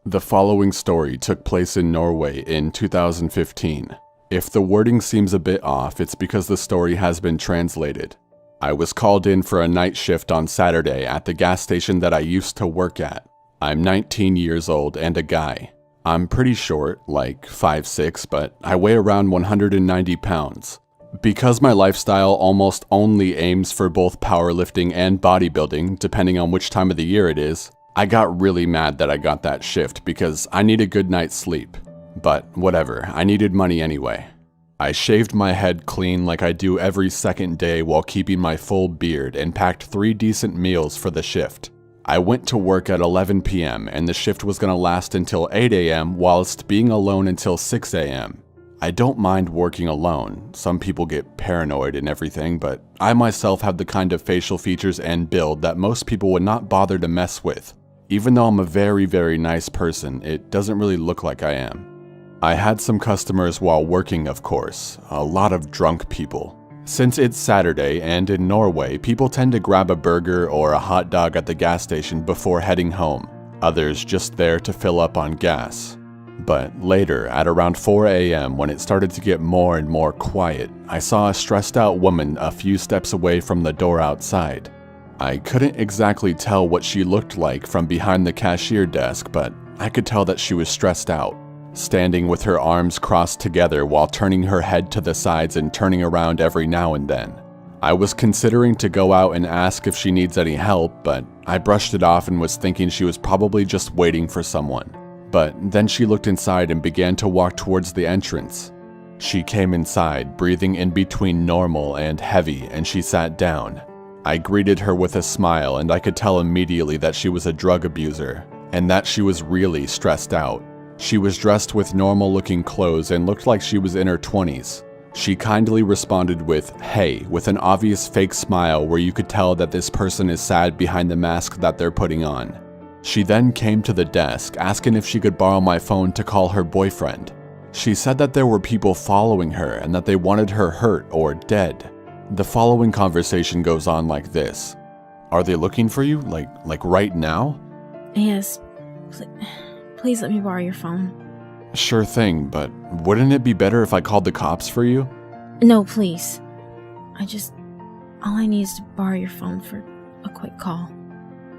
The following story took place in Norway in 2015. If the wording seems a bit off, it's because the story has been translated. I was called in for a night shift on Saturday at the gas station that I used to work at. I'm 19 years old and a guy. I'm pretty short, like 5'6", but I weigh around 190 pounds. Because my lifestyle almost only aims for both powerlifting and bodybuilding, depending on which time of the year it is, I got really mad that I got that shift because I need a good night's sleep. But whatever, I needed money anyway. I shaved my head clean like I do every second day while keeping my full beard and packed 3 decent meals for the shift. I went to work at 11 p.m. and the shift was going to last until 8 a.m. whilst being alone until 6 a.m. I don't mind working alone. Some people get paranoid and everything, but I myself have the kind of facial features and build that most people would not bother to mess with. Even though I'm a very, very nice person, it doesn't really look like I am. I had some customers while working, of course, a lot of drunk people. Since it's Saturday and in Norway, people tend to grab a burger or a hot dog at the gas station before heading home, others just there to fill up on gas. But later, at around 4 a.m. when it started to get more and more quiet, I saw a stressed out woman a few steps away from the door outside. I couldn't exactly tell what she looked like from behind the cashier desk, but I could tell that she was stressed out, standing with her arms crossed together while turning her head to the sides and turning around every now and then. I was considering to go out and ask if she needs any help, but I brushed it off and was thinking she was probably just waiting for someone. But then she looked inside and began to walk towards the entrance. She came inside, breathing in between normal and heavy, and she sat down. I greeted her with a smile, and I could tell immediately that she was a drug abuser, and that she was really stressed out. She was dressed with normal-looking clothes and looked like she was in her 20s. She kindly responded with, "Hey," with an obvious fake smile where you could tell that this person is sad behind the mask that they're putting on. She then came to the desk, asking if she could borrow my phone to call her boyfriend. She said that there were people following her and that they wanted her hurt or dead. The following conversation goes on like this. "Are they looking for you? Like right now?" Yes. Please let me borrow your phone. "Sure thing, but wouldn't it be better if I called the cops for you?" No, please. All I need is to borrow your phone for a quick call.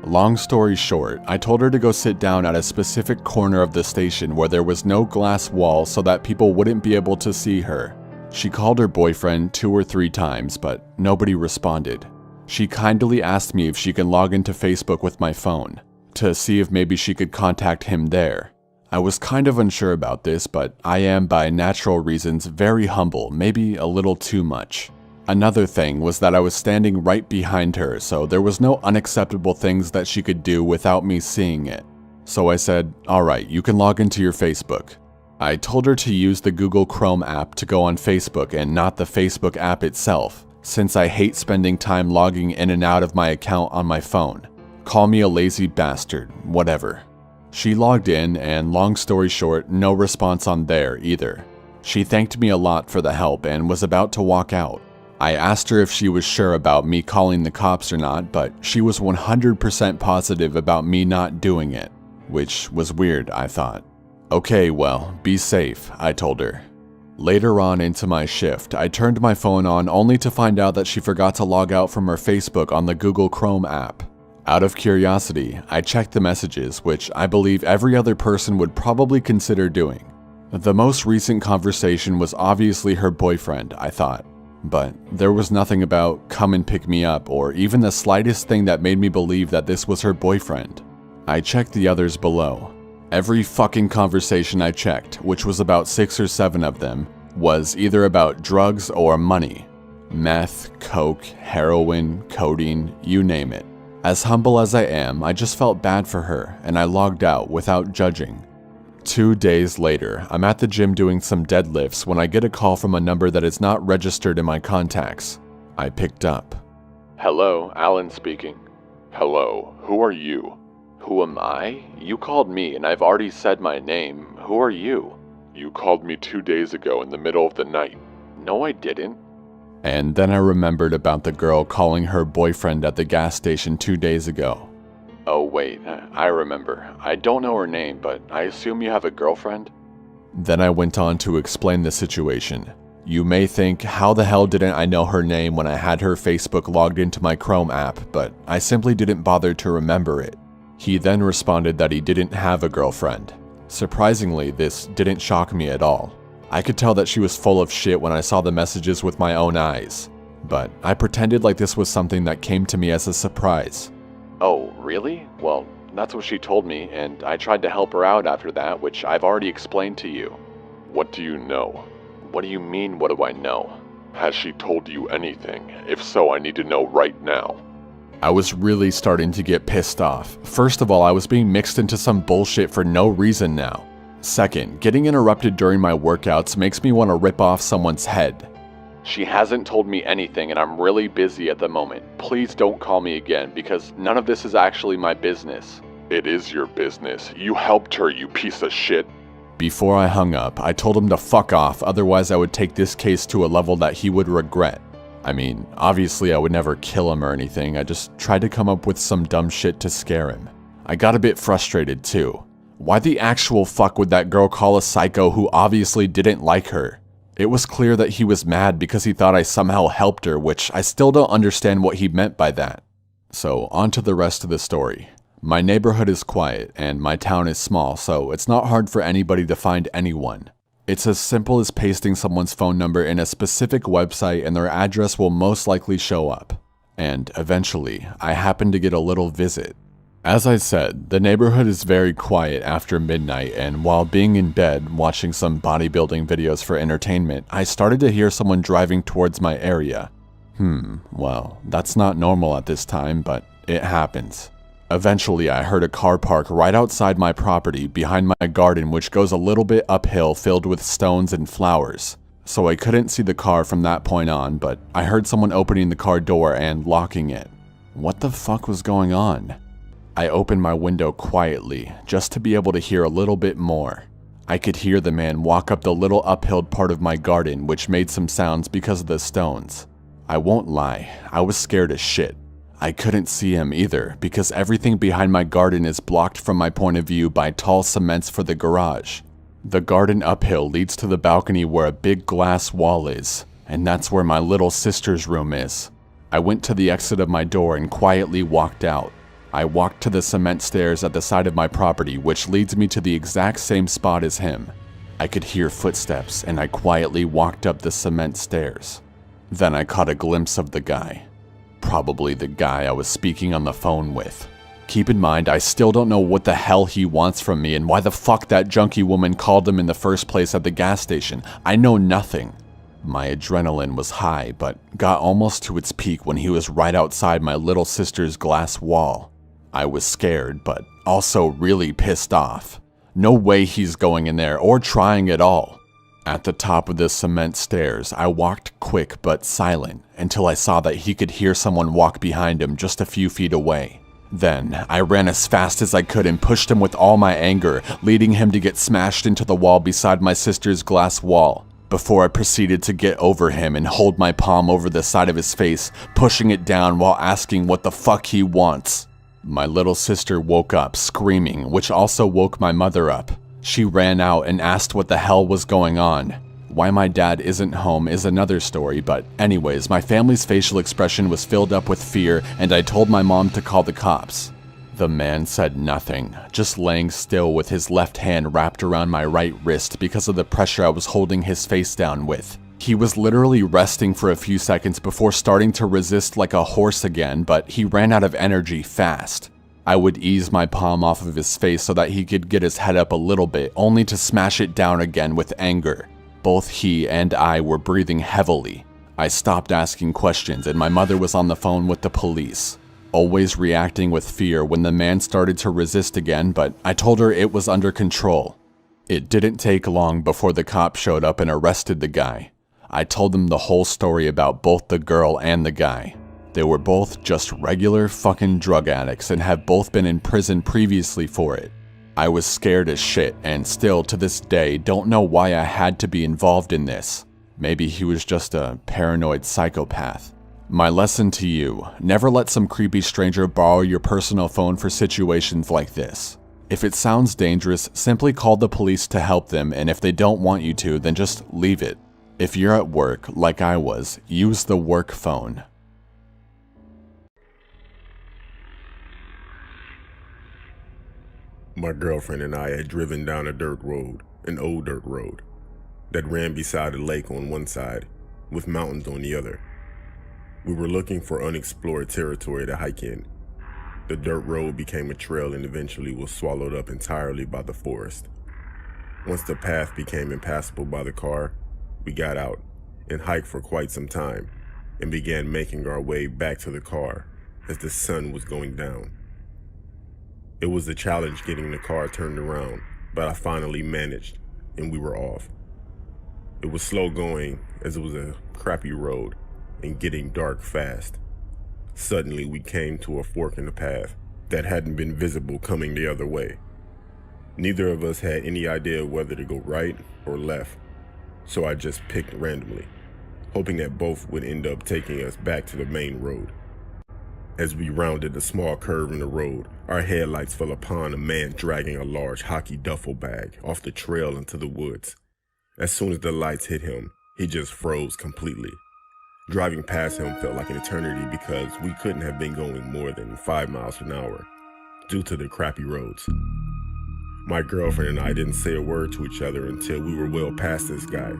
Long story short, I told her to go sit down at a specific corner of the station where there was no glass wall so that people wouldn't be able to see her. She called her boyfriend 2 or 3 times, but nobody responded. She kindly asked me if she can log into Facebook with my phone, to see if maybe she could contact him there. I was kind of unsure about this, but I am by natural reasons very humble, maybe a little too much. Another thing was that I was standing right behind her, so there was no unacceptable things that she could do without me seeing it. So I said, "Alright, you can log into your Facebook." I told her to use the Google Chrome app to go on Facebook and not the Facebook app itself, since I hate spending time logging in and out of my account on my phone. Call me a lazy bastard, whatever. She logged in, and long story short, no response on there either. She thanked me a lot for the help and was about to walk out. I asked her if she was sure about me calling the cops or not, but she was 100% positive about me not doing it, which was weird, I thought. "Okay, well, be safe," I told her. Later on into my shift, I turned my phone on only to find out that she forgot to log out from her Facebook on the Google Chrome app. Out of curiosity, I checked the messages, which I believe every other person would probably consider doing. The most recent conversation was obviously her boyfriend, I thought. But there was nothing about "come and pick me up" or even the slightest thing that made me believe that this was her boyfriend. I checked the others below. Every fucking conversation I checked, which was about 6 or 7 of them, was either about drugs or money. Meth, coke, heroin, codeine, you name it. As humble as I am, I just felt bad for her, and I logged out without judging. 2 days later, I'm at the gym doing some deadlifts when I get a call from a number that is not registered in my contacts. I picked up. "Hello, Alan speaking." "Hello, who are you?" "Who am I? You called me and I've already said my name. Who are you?" "You called me 2 days ago in the middle of the night." "No, I didn't." And then I remembered about the girl calling her boyfriend at the gas station 2 days ago. Oh wait, I remember. I don't know her name, but I assume you have a girlfriend? Then I went on to explain the situation. You may think, how the hell didn't I know her name when I had her Facebook logged into my Chrome app, but I simply didn't bother to remember it. He then responded that he didn't have a girlfriend. Surprisingly, this didn't shock me at all. I could tell that she was full of shit when I saw the messages with my own eyes, but I pretended like this was something that came to me as a surprise. Oh, really? Well, that's what she told me, and I tried to help her out after that, which I've already explained to you. What do you know? What do you mean, what do I know? Has she told you anything? If so, I need to know right now. I was really starting to get pissed off. First of all, I was being mixed into some bullshit for no reason now. Second, getting interrupted during my workouts makes me want to rip off someone's head. She hasn't told me anything and I'm really busy at the moment. Please don't call me again because none of this is actually my business. It is your business. You helped her, you piece of shit. Before I hung up, I told him to fuck off, otherwise I would take this case to a level that he would regret. I mean, obviously I would never kill him or anything, I just tried to come up with some dumb shit to scare him. I got a bit frustrated too. Why the actual fuck would that girl call a psycho who obviously didn't like her? It was clear that he was mad because he thought I somehow helped her, which I still don't understand what he meant by that. So, on to the rest of the story. My neighborhood is quiet, and my town is small, so it's not hard for anybody to find anyone. It's as simple as pasting someone's phone number in a specific website and their address will most likely show up. And eventually, I happened to get a little visit. As I said, the neighborhood is very quiet after midnight, and while being in bed watching some bodybuilding videos for entertainment, I started to hear someone driving towards my area. Well, that's not normal at this time, but it happens. Eventually, I heard a car park right outside my property behind my garden, which goes a little bit uphill filled with stones and flowers. So I couldn't see the car from that point on, but I heard someone opening the car door and locking it. What the fuck was going on? I opened my window quietly, just to be able to hear a little bit more. I could hear the man walk up the little uphill part of my garden, which made some sounds because of the stones. I won't lie, I was scared as shit. I couldn't see him either, because everything behind my garden is blocked from my point of view by tall cements for the garage. The garden uphill leads to the balcony where a big glass wall is, and that's where my little sister's room is. I went to the exit of my door and quietly walked out. I walked to the cement stairs at the side of my property, which leads me to the exact same spot as him. I could hear footsteps, and I quietly walked up the cement stairs. Then I caught a glimpse of the guy. Probably the guy I was speaking on the phone with. Keep in mind, I still don't know what the hell he wants from me and why the fuck that junkie woman called him in the first place at the gas station. I know nothing. My adrenaline was high, but got almost to its peak when he was right outside my little sister's glass wall. I was scared, but also really pissed off. No way he's going in there or trying at all. At the top of the cement stairs, I walked quick but silent until I saw that he could hear someone walk behind him just a few feet away. Then, I ran as fast as I could and pushed him with all my anger, leading him to get smashed into the wall beside my sister's glass wall, before I proceeded to get over him and hold my palm over the side of his face, pushing it down while asking what the fuck he wants. My little sister woke up screaming, which also woke my mother up. She ran out and asked what the hell was going on. Why my dad isn't home is another story, but anyways, my family's facial expression was filled up with fear and I told my mom to call the cops. The man said nothing, just laying still with his left hand wrapped around my right wrist because of the pressure I was holding his face down with. He was literally resting for a few seconds before starting to resist like a horse again, but he ran out of energy fast. I would ease my palm off of his face so that he could get his head up a little bit, only to smash it down again with anger. Both he and I were breathing heavily. I stopped asking questions and my mother was on the phone with the police, always reacting with fear when the man started to resist again, but I told her it was under control. It didn't take long before the cops showed up and arrested the guy. I told them the whole story about both the girl and the guy. They were both just regular fucking drug addicts and have both been in prison previously for it. I was scared as shit and still to this day don't know why I had to be involved in this. Maybe he was just a paranoid psychopath. My lesson to you, never let some creepy stranger borrow your personal phone for situations like this. If it sounds dangerous, simply call the police to help them, and if they don't want you to, then just leave it. If you're at work, like I was, use the work phone. My girlfriend and I had driven down a dirt road, an old dirt road, that ran beside a lake on one side, with mountains on the other. We were looking for unexplored territory to hike in. The dirt road became a trail and eventually was swallowed up entirely by the forest. Once the path became impassable by the car, we got out and hiked for quite some time and began making our way back to the car as the sun was going down. It was a challenge getting the car turned around, but I finally managed and we were off. It was slow going as it was a crappy road and getting dark fast. Suddenly we came to a fork in the path that hadn't been visible coming the other way. Neither of us had any idea whether to go right or left, so I just picked randomly, hoping that both would end up taking us back to the main road. As we rounded a small curve in the road, our headlights fell upon a man dragging a large hockey duffel bag off the trail into the woods. As soon as the lights hit him, he just froze completely. Driving past him felt like an eternity because we couldn't have been going more than 5 miles an hour due to the crappy roads. My girlfriend and I didn't say a word to each other until we were well past this guy,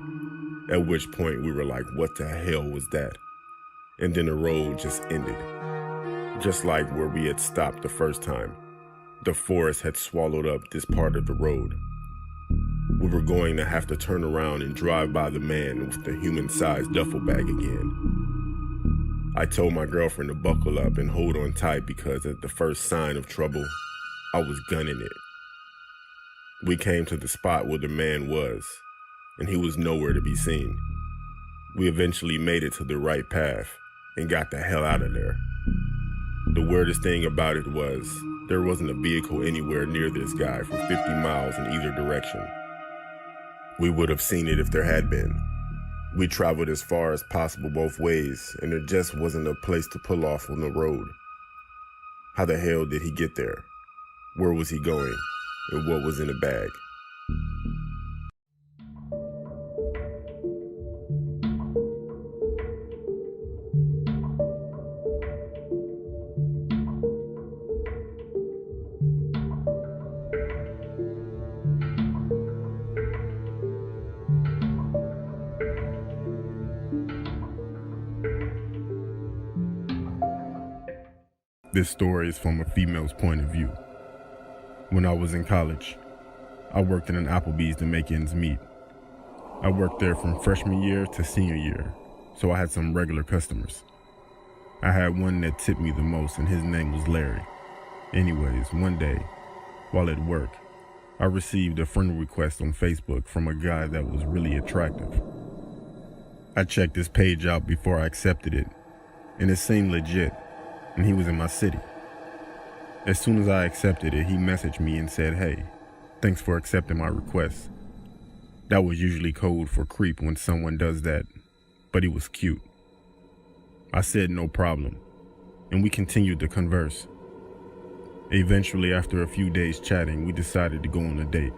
at which point we were like, what the hell was that? And then the road just ended. Just like where we had stopped the first time, the forest had swallowed up this part of the road. We were going to have to turn around and drive by the man with the human-sized duffel bag again. I told my girlfriend to buckle up and hold on tight because at the first sign of trouble, I was gunning it. We came to the spot where the man was, and he was nowhere to be seen. We eventually made it to the right path and got the hell out of there. The weirdest thing about it was, there wasn't a vehicle anywhere near this guy for 50 miles in either direction. We would have seen it if there had been. We traveled as far as possible both ways, and there just wasn't a place to pull off on the road. How the hell did he get there? Where was he going? And what was in the bag? This story is from a female's point of view. When I was in college, I worked in an Applebee's to make ends meet. I worked there from freshman year to senior year, so I had some regular customers. I had one that tipped me the most, and his name was Larry. Anyways, one day, while at work, I received a friend request on Facebook from a guy that was really attractive. I checked his page out before I accepted it, and it seemed legit, and he was in my city. As soon as I accepted it, he messaged me and said, "Hey, thanks for accepting my request." That was usually code for creep when someone does that, but he was cute. I said no problem, and we continued to converse. Eventually, after a few days chatting, we decided to go on a date.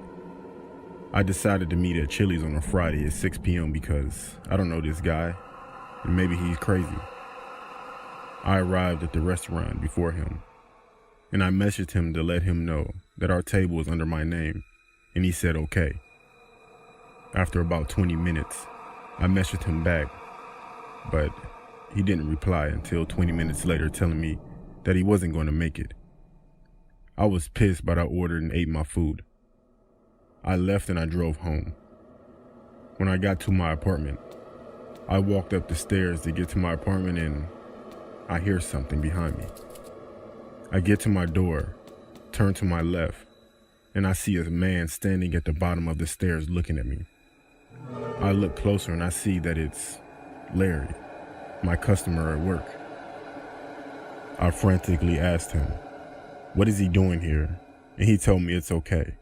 I decided to meet at Chili's on a Friday at 6 p.m. because I don't know this guy, and maybe he's crazy. I arrived at the restaurant before him, and I messaged him to let him know that our table was under my name, and he said okay. After about 20 minutes, I messaged him back, but he didn't reply until 20 minutes later telling me that he wasn't going to make it. I was pissed, but I ordered and ate my food. I left and I drove home. When I got to my apartment, I walked up the stairs to get to my apartment and I hear something behind me. I get to my door, turn to my left, and I see a man standing at the bottom of the stairs looking at me. I look closer and I see that it's Larry, my customer at work. I frantically asked him, "What is he doing here?" And he told me it's okay.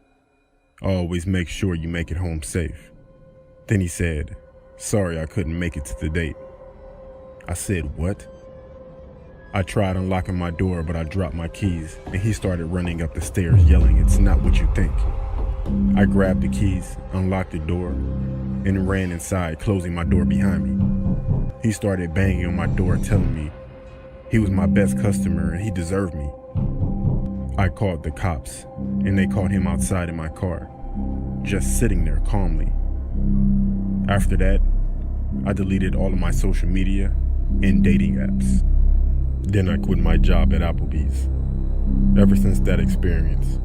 Always make sure you make it home safe. Then he said, "Sorry I couldn't make it to the date." I said, "What?" I tried unlocking my door, but I dropped my keys, and he started running up the stairs yelling, "It's not what you think." I grabbed the keys, unlocked the door, and ran inside, closing my door behind me. He started banging on my door, telling me he was my best customer and he deserved me. I called the cops, and they caught him outside in my car, just sitting there calmly. After that, I deleted all of my social media and dating apps. Then I quit my job at Applebee's. Ever since that experience,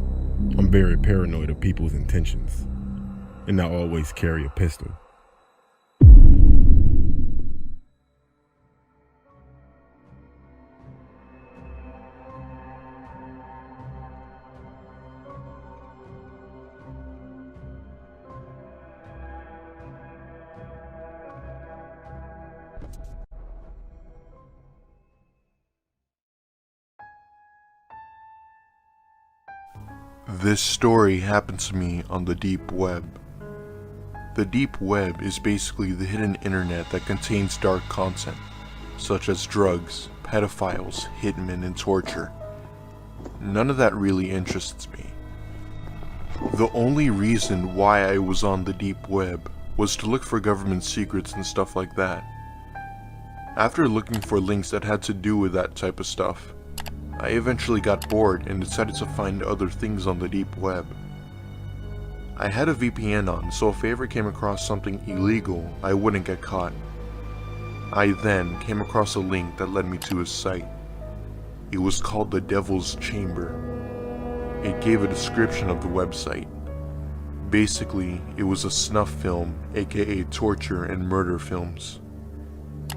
I'm very paranoid of people's intentions, and I always carry a pistol. This story happened to me on the deep web. The deep web is basically the hidden internet that contains dark content, such as drugs, pedophiles, hitmen, and torture. None of that really interests me. The only reason why I was on the deep web was to look for government secrets and stuff like that. After looking for links that had to do with that type of stuff, I eventually got bored and decided to find other things on the deep web. I had a VPN on, so if I ever came across something illegal, I wouldn't get caught. I then came across a link that led me to a site. It was called the Devil's Chamber. It gave a description of the website. Basically, it was a snuff film, aka torture and murder films.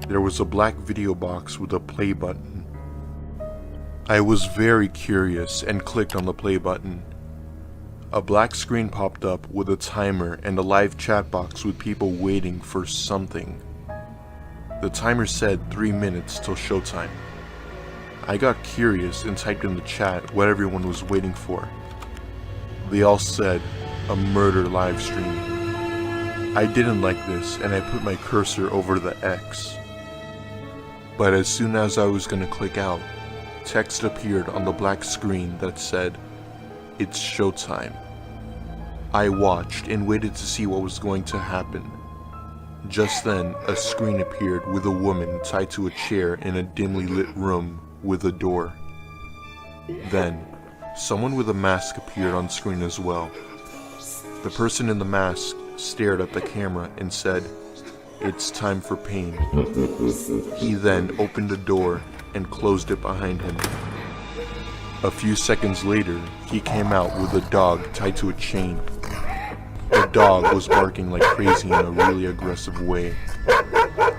There was a black video box with a play button. I was very curious and clicked on the play button. A black screen popped up with a timer and a live chat box with people waiting for something. The timer said 3 minutes till showtime. I got curious and typed in the chat what everyone was waiting for. They all said, a murder live stream. I didn't like this and I put my cursor over the X. But as soon as I was gonna click out, text appeared on the black screen that said, "It's showtime." I watched and waited to see what was going to happen. Just then, a screen appeared with a woman tied to a chair in a dimly lit room with a door. Then, someone with a mask appeared on screen as well. The person in the mask stared at the camera and said, "It's time for pain." He then opened the door and closed it behind him. A few seconds later, he came out with a dog tied to a chain. The dog was barking like crazy in a really aggressive way.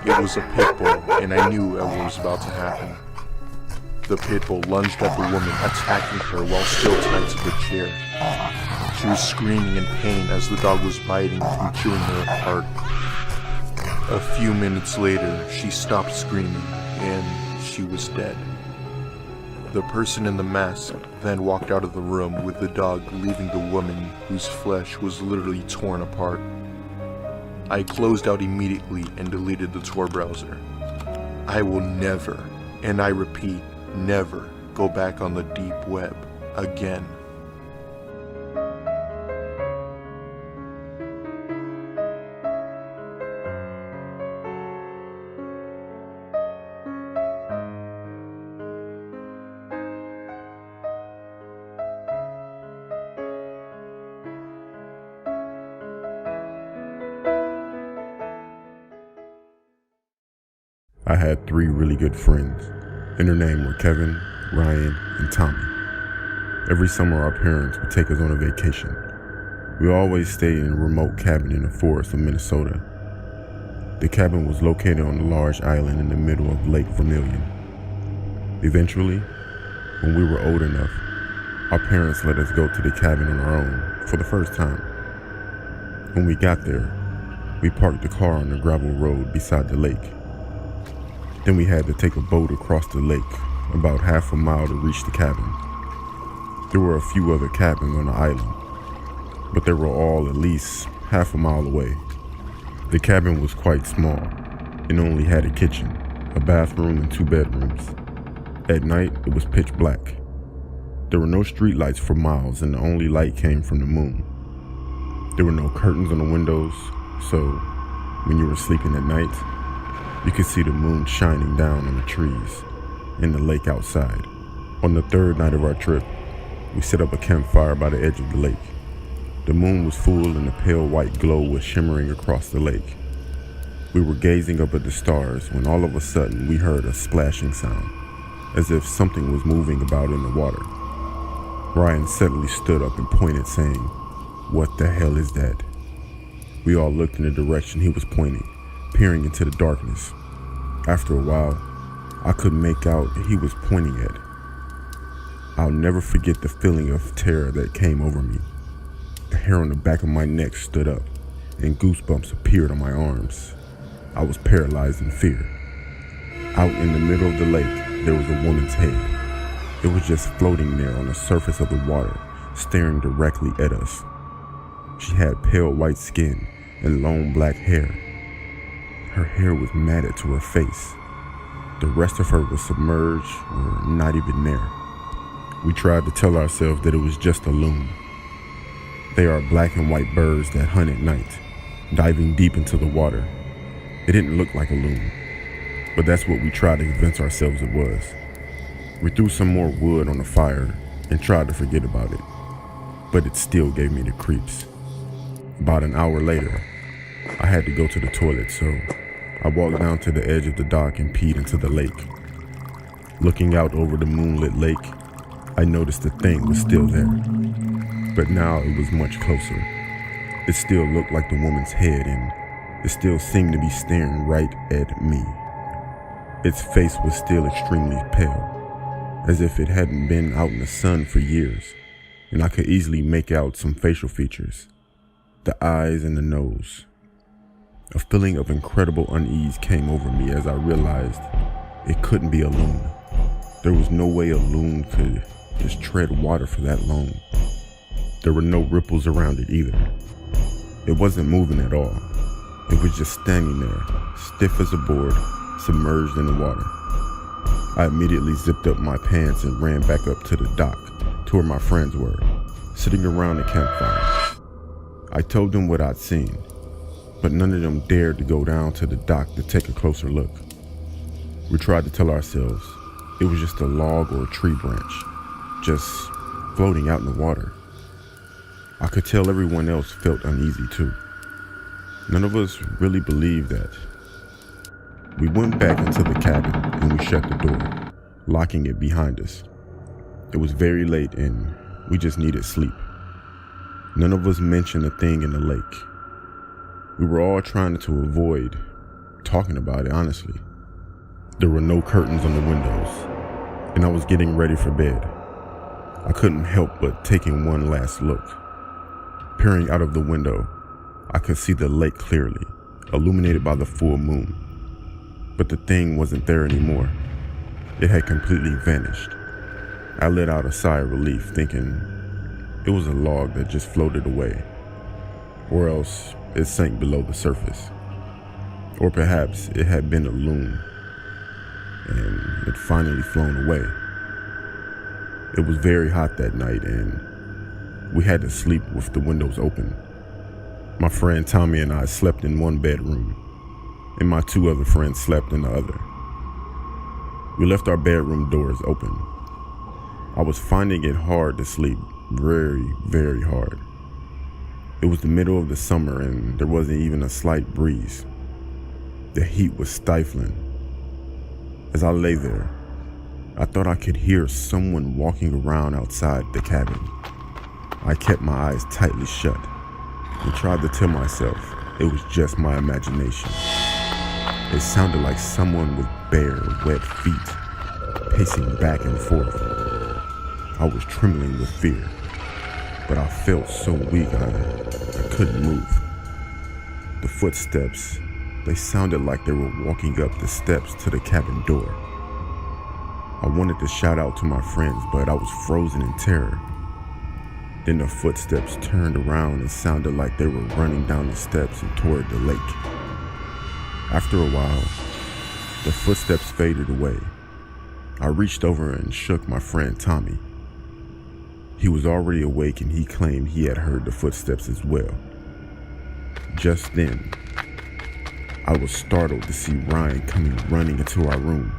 It was a pit bull, and I knew what was about to happen. The pit bull lunged at the woman, attacking her while still tied to the chair. She was screaming in pain as the dog was biting and chewing her apart. A few minutes later, she stopped screaming, and she was dead. The person in the mask then walked out of the room with the dog, leaving the woman whose flesh was literally torn apart. I closed out immediately and deleted the Tor browser. I will never, and I repeat, never go back on the deep web again. I had 3 really good friends, and their names were Kevin, Ryan, and Tommy. Every summer our parents would take us on a vacation. We always stayed in a remote cabin in the forest of Minnesota. The cabin was located on a large island in the middle of Lake Vermilion. Eventually, when we were old enough, our parents let us go to the cabin on our own for the first time. When we got there, we parked the car on the gravel road beside the lake. Then we had to take a boat across the lake, about half a mile to reach the cabin. There were a few other cabins on the island, but they were all at least half a mile away. The cabin was quite small and only had a kitchen, a bathroom, and 2 bedrooms. At night, it was pitch black. There were no streetlights for miles, and the only light came from the moon. There were no curtains on the windows, so when you were sleeping at night, you could see the moon shining down on the trees and the lake outside. On the third night of our trip, we set up a campfire by the edge of the lake. The moon was full and a pale white glow was shimmering across the lake. We were gazing up at the stars when all of a sudden we heard a splashing sound, as if something was moving about in the water. Ryan suddenly stood up and pointed, saying, "What the hell is that?" We all looked in the direction he was pointing, peering into the darkness. After a while, I could make out he was pointing at. I'll never forget the feeling of terror that came over me. The hair on the back of my neck stood up, and goosebumps appeared on my arms. I was paralyzed in fear. Out in the middle of the lake, there was a woman's head. It was just floating there on the surface of the water, staring directly at us. She had pale white skin and long black hair. Her hair was matted to her face. The rest of her was submerged or not even there. We tried to tell ourselves that it was just a loon. They are black and white birds that hunt at night, diving deep into the water. It didn't look like a loon, but that's what we tried to convince ourselves it was. We threw some more wood on the fire and tried to forget about it, but it still gave me the creeps. About an hour later, I had to go to the toilet, so I walked down to the edge of the dock and peed into the lake. Looking out over the moonlit lake, I noticed the thing was still there, but now it was much closer. It still looked like the woman's head, and it still seemed to be staring right at me. Its face was still extremely pale, as if it hadn't been out in the sun for years, and I could easily make out some facial features, the eyes and the nose. A feeling of incredible unease came over me as I realized it couldn't be a loon. There was no way a loon could just tread water for that long. There were no ripples around it either. It wasn't moving at all. It was just standing there, stiff as a board, submerged in the water. I immediately zipped up my pants and ran back up to the dock to where my friends were, sitting around the campfire. I told them what I'd seen, but none of them dared to go down to the dock to take a closer look. We tried to tell ourselves it was just a log or a tree branch, just floating out in the water. I could tell everyone else felt uneasy too. None of us really believed that. We went back into the cabin and we shut the door, locking it behind us. It was very late and we just needed sleep. None of us mentioned a thing in the lake. We were all trying to avoid talking about it, honestly. There were no curtains on the windows, and I was getting ready for bed. I couldn't help but taking one last look. Peering out of the window, I could see the lake clearly, illuminated by the full moon. But the thing wasn't there anymore. It had completely vanished. I let out a sigh of relief, thinking it was a log that just floated away, or else it sank below the surface. Or perhaps it had been a loon, and it finally flown away. It was very hot that night, and we had to sleep with the windows open. My friend Tommy and I slept in one bedroom, and my two other friends slept in the other. We left our bedroom doors open. I was finding it hard to sleep, very, very hard. It was the middle of the summer and there wasn't even a slight breeze. The heat was stifling. As I lay there, I thought I could hear someone walking around outside the cabin. I kept my eyes tightly shut and tried to tell myself it was just my imagination. It sounded like someone with bare, wet feet, pacing back and forth. I was trembling with fear, but I felt so weak I couldn't move. The footsteps, they sounded like they were walking up the steps to the cabin door. I wanted to shout out to my friends, but I was frozen in terror. Then the footsteps turned around and sounded like they were running down the steps and toward the lake. After a while, the footsteps faded away. I reached over and shook my friend Tommy. He was already awake and he claimed he had heard the footsteps as well. Just then, I was startled to see Ryan coming running into our room.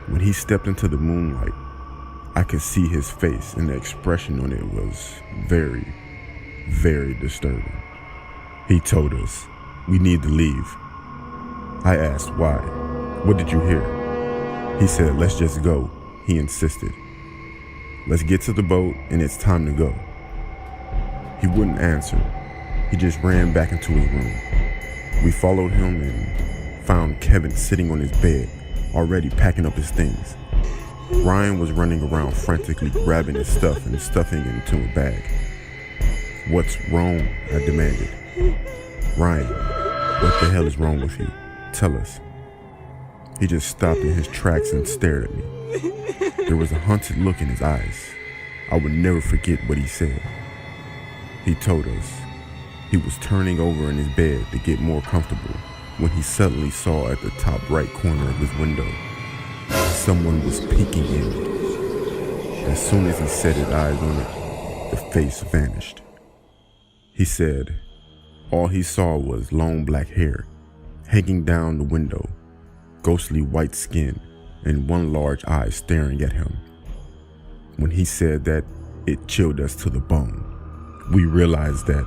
When he stepped into the moonlight, I could see his face and the expression on it was very, very disturbing. He told us, "We need to leave." I asked why. "What did you hear?" He said, "Let's just go," he insisted. "Let's get to the boat and it's time to go." He wouldn't answer. He just ran back into his room. We followed him and found Kevin sitting on his bed, already packing up his things. Ryan was running around frantically grabbing his stuff and stuffing it into a bag. "What's wrong?" I demanded. "Ryan, what the hell is wrong with you? Tell us." He just stopped in his tracks and stared at me. There was a haunted look in his eyes. I would never forget what he said. He told us he was turning over in his bed to get more comfortable when he suddenly saw at the top right corner of his window someone was peeking in. As soon as he set his eyes on it, the face vanished. He said all he saw was long black hair hanging down the window, ghostly white skin, and one large eye staring at him. When he said that, it chilled us to the bone. We realized that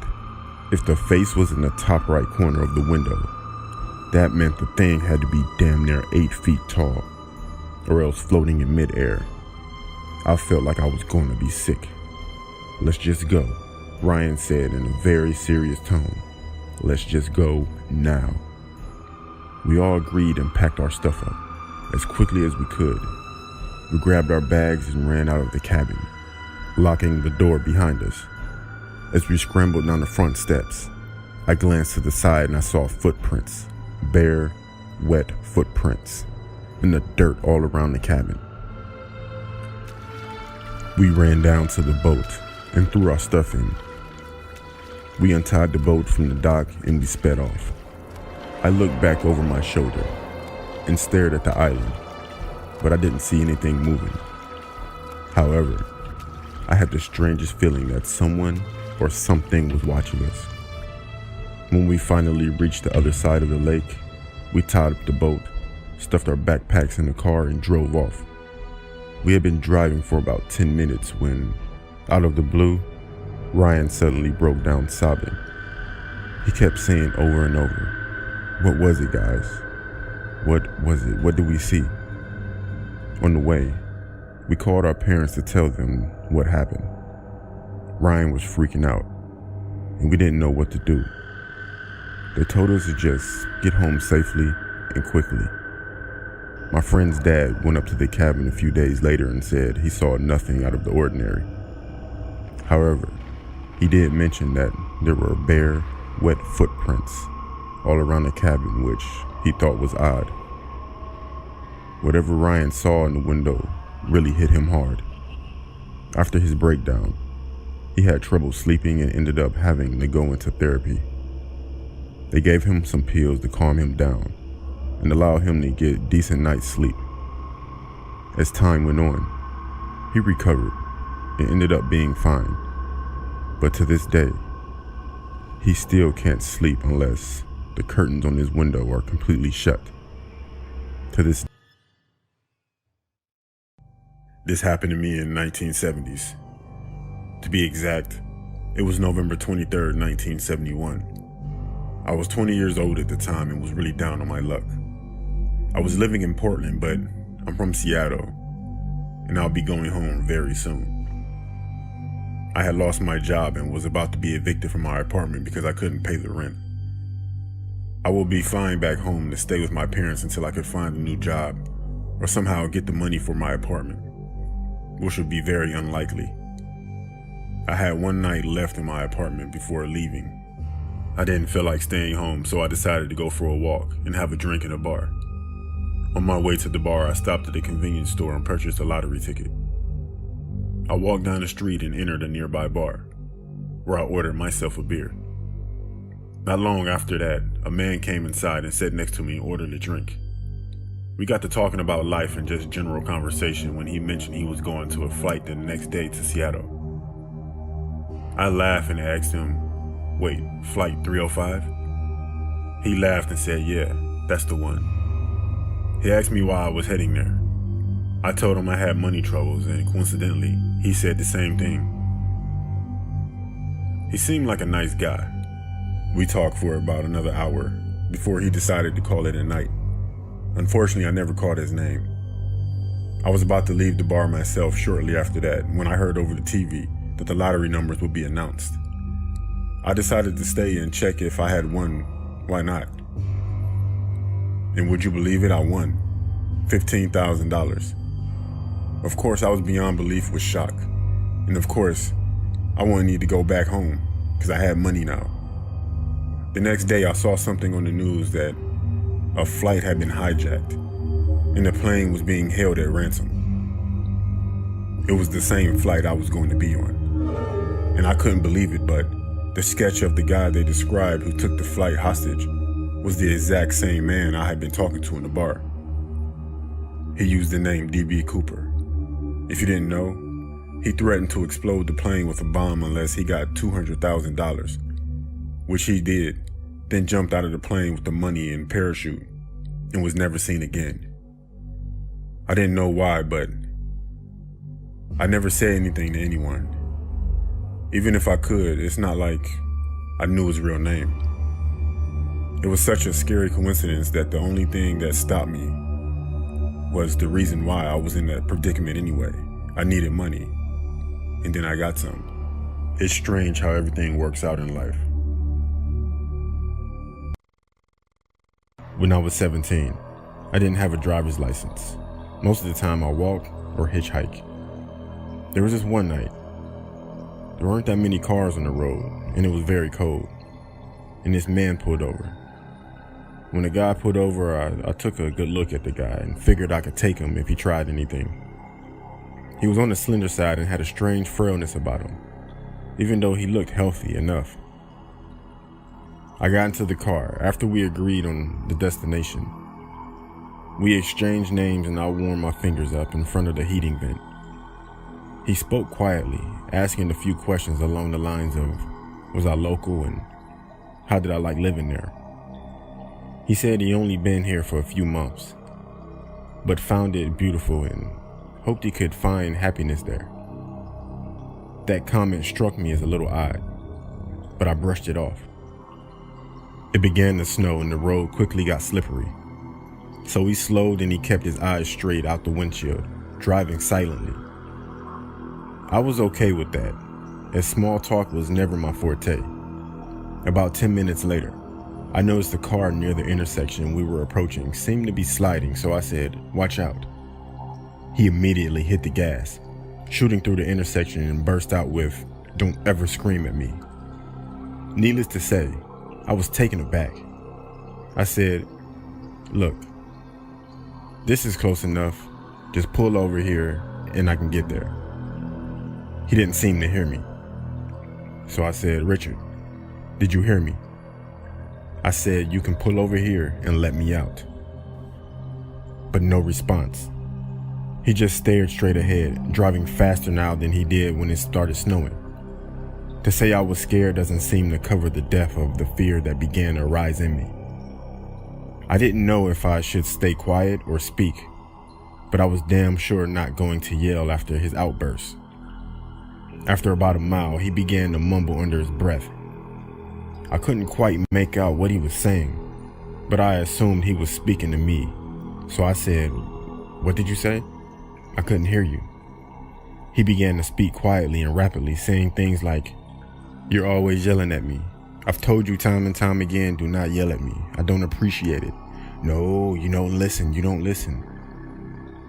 if the face was in the top right corner of the window, that meant the thing had to be damn near 8 feet tall, or else floating in midair. I felt like I was going to be sick. "Let's just go," Ryan said in a very serious tone. "Let's just go now." We all agreed and packed our stuff up as quickly as we could. We grabbed our bags and ran out of the cabin, locking the door behind us. As we scrambled down the front steps, I glanced to the side and I saw footprints, bare, wet footprints, in the dirt all around the cabin. We ran down to the boat and threw our stuff in. We untied the boat from the dock and we sped off. I looked back over my shoulder and stared at the island, but I didn't see anything moving. However, I had the strangest feeling that someone or something was watching us. When we finally reached the other side of the lake, we tied up the boat, stuffed our backpacks in the car, and drove off. We had been driving for about 10 minutes when, out of the blue, Ryan suddenly broke down sobbing. He kept saying over and over, "What was it, guys? What was it? What did we see?" On the way, we called our parents to tell them what happened. Ryan was freaking out, and we didn't know what to do. They told us to just get home safely and quickly. My friend's dad went up to the cabin a few days later and said he saw nothing out of the ordinary. However, he did mention that there were bare, wet footprints all around the cabin, which he thought was odd. Whatever Ryan saw in the window really hit him hard. After his breakdown, he had trouble sleeping and ended up having to go into therapy. They gave him some pills to calm him down and allow him to get a decent night's sleep. As time went on, he recovered and ended up being fine. But to this day, he still can't sleep unless the curtains on his window are completely shut. This happened to me in 1970s. To be exact, it was November 23rd, 1971. I was 20 years old at the time and was really down on my luck. I was living in Portland, but I'm from Seattle, and I'll be going home very soon. I had lost my job and was about to be evicted from my apartment because I couldn't pay the rent. I will be flying back home to stay with my parents until I could find a new job or somehow get the money for my apartment, which would be very unlikely. I had one night left in my apartment before leaving. I didn't feel like staying home, so I decided to go for a walk and have a drink in a bar. On my way to the bar, I stopped at a convenience store and purchased a lottery ticket. I walked down the street and entered a nearby bar, where I ordered myself a beer. Not long after that, a man came inside and sat next to me and ordered a drink. We got to talking about life and just general conversation when he mentioned he was going to a flight the next day to Seattle. I laughed and asked him, "Wait, flight 305? He laughed and said, "Yeah, that's the one." He asked me why I was heading there. I told him I had money troubles, and coincidentally, he said the same thing. He seemed like a nice guy. We talked for about another hour before he decided to call it a night. Unfortunately, I never caught his name. I was about to leave the bar myself shortly after that when I heard over the TV that the lottery numbers would be announced. I decided to stay and check if I had won. Why not? And would you believe it? I won $15,000. Of course, I was beyond belief with shock. And of course, I wouldn't need to go back home because I had money now. The next day, I saw something on the news that a flight had been hijacked and the plane was being held at ransom. It was the same flight I was going to be on. And I couldn't believe it, but the sketch of the guy they described who took the flight hostage was the exact same man I had been talking to in the bar. He used the name D.B. Cooper. If you didn't know, he threatened to explode the plane with a bomb unless he got $200,000, which he did, then jumped out of the plane with the money and parachute and was never seen again. I didn't know why, but I never said anything to anyone. Even if I could, it's not like I knew his real name. It was such a scary coincidence that the only thing that stopped me was the reason why I was in that predicament anyway. I needed money, and then I got some. It's strange how everything works out in life. When I was 17, I didn't have a driver's license. Most of the time I walked or hitchhike. There was this one night. There weren't that many cars on the road, and it was very cold. And this man pulled over. When the guy pulled over, I took a good look at the guy and figured I could take him if he tried anything. He was on the slender side and had a strange frailness about him, even though he looked healthy enough. I got into the car after we agreed on the destination. We exchanged names and I warmed my fingers up in front of the heating vent. He spoke quietly, asking a few questions along the lines of, was I local and how did I like living there? He said he only been here for a few months, but found it beautiful and hoped he could find happiness there. That comment struck me as a little odd, but I brushed it off. It began to snow and the road quickly got slippery. So he slowed and he kept his eyes straight out the windshield, driving silently. I was okay with that, as small talk was never my forte. About 10 minutes later, I noticed the car near the intersection we were approaching seemed to be sliding, so I said, "Watch out." He immediately hit the gas, shooting through the intersection and burst out with, "Don't ever scream at me." Needless to say, I was taken aback. I said, "Look, this is close enough. Just pull over here and I can get there." He didn't seem to hear me. So I said, "Richard, did you hear me?" I said, "You can pull over here and let me out." But no response. He just stared straight ahead, driving faster now than he did when it started snowing. To say I was scared doesn't seem to cover the depth of the fear that began to rise in me. I didn't know if I should stay quiet or speak, but I was damn sure not going to yell after his outburst. After about a mile, he began to mumble under his breath. I couldn't quite make out what he was saying, but I assumed he was speaking to me. So I said, "What did you say? I couldn't hear you." He began to speak quietly and rapidly, saying things like, "You're always yelling at me. I've told you time and time again, do not yell at me. I don't appreciate it. No, you don't listen, you don't listen."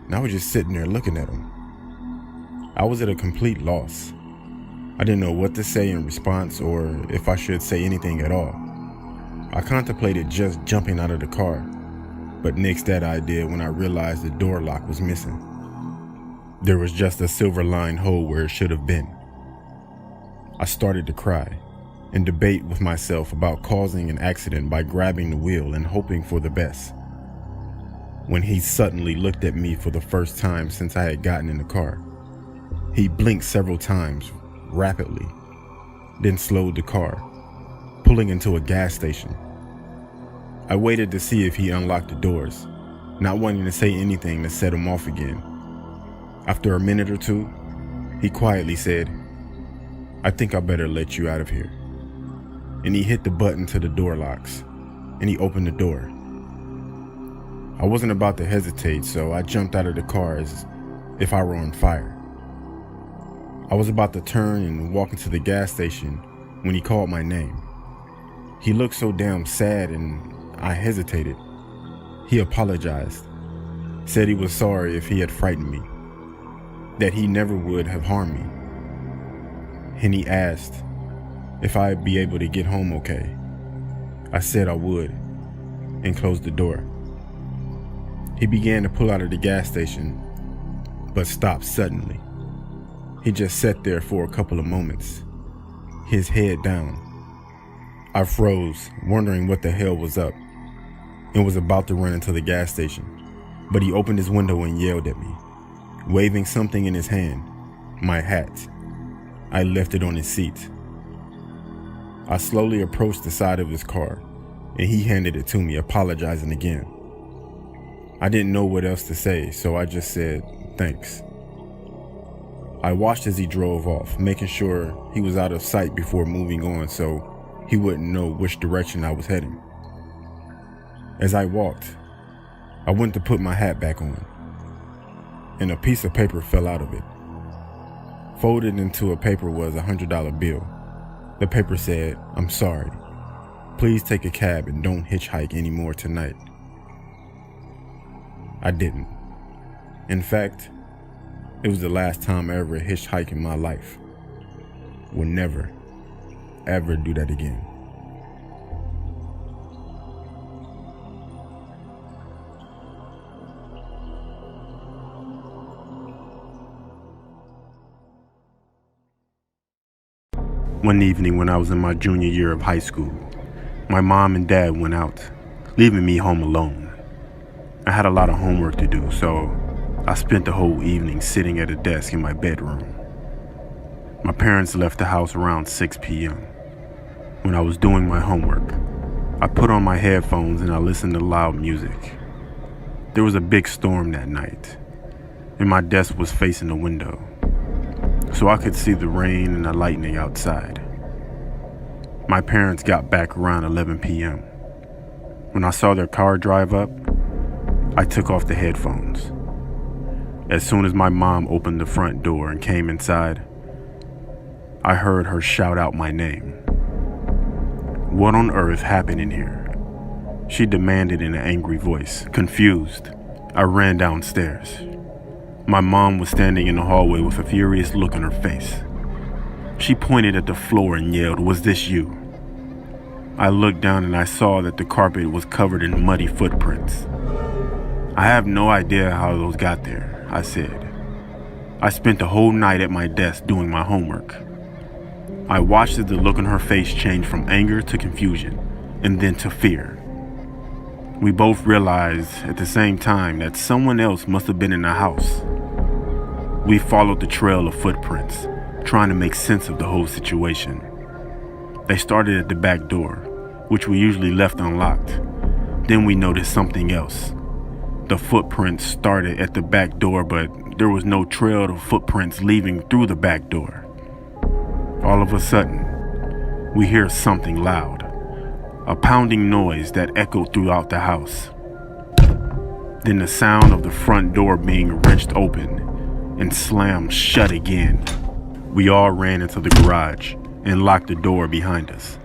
And I was just sitting there looking at him. I was at a complete loss. I didn't know what to say in response or if I should say anything at all. I contemplated just jumping out of the car, but nixed that idea when I realized the door lock was missing. There was just a silver-lined hole where it should have been. I started to cry and debate with myself about causing an accident by grabbing the wheel and hoping for the best. when he suddenly looked at me for the first time since I had gotten in the car. He blinked several times, rapidly, then slowed the car, pulling into a gas station. I waited to see if he unlocked the doors, not wanting to say anything to set him off again. After a minute or two, he quietly said, "I think I better let you out of here." And he hit the button to the door locks, and he opened the door. I wasn't about to hesitate, so I jumped out of the car as if I were on fire. I was about to turn and walk into the gas station when he called my name. He looked so damn sad and I hesitated. He apologized, said he was sorry if he had frightened me, that he never would have harmed me. And he asked if I'd be able to get home okay. I said I would and closed the door. He began to pull out of the gas station, but stopped suddenly. He just sat there for a couple of moments, his head down. I froze, wondering what the hell was up, and was about to run into the gas station, but he opened his window and yelled at me, waving something in his hand, my hat. I left it on his seat. I slowly approached the side of his car, and he handed it to me, apologizing again. I didn't know what else to say, so I just said, "Thanks." I watched as he drove off, making sure he was out of sight before moving on so he wouldn't know which direction I was heading. As I walked, I went to put my hat back on, and a piece of paper fell out of it. Folded into a paper was a $100 bill. The paper said, "I'm sorry. Please take a cab and don't hitchhike anymore tonight." I didn't. In fact, it was the last time I ever hitchhiked in my life. Will never, ever do that again. One evening when I was in my junior year of high school, my mom and dad went out, leaving me home alone. I had a lot of homework to do, so I spent the whole evening sitting at a desk in my bedroom. My parents left the house around 6 p.m. When I was doing my homework, I put on my headphones and I listened to loud music. There was a big storm that night, and my desk was facing the window, so I could see the rain and the lightning outside. My parents got back around 11 p.m. When I saw their car drive up, I took off the headphones. As soon as my mom opened the front door and came inside, I heard her shout out my name. "What on earth happened in here?" she demanded in an angry voice. Confused, I ran downstairs. My mom was standing in the hallway with a furious look on her face. She pointed at the floor and yelled, "Was this you?" I looked down and I saw that the carpet was covered in muddy footprints. "I have no idea how those got there," I said. "I spent the whole night at my desk doing my homework." I watched as the look on her face changed from anger to confusion, and then to fear. We both realized at the same time that someone else must have been in the house. We followed the trail of footprints, trying to make sense of the whole situation. They started at the back door, which we usually left unlocked. Then we noticed something else. The footprints started at the back door, but there was no trail of footprints leaving through the back door. All of a sudden, we hear something loud, a pounding noise that echoed throughout the house. Then the sound of the front door being wrenched open and slammed shut again. We all ran into the garage and locked the door behind us.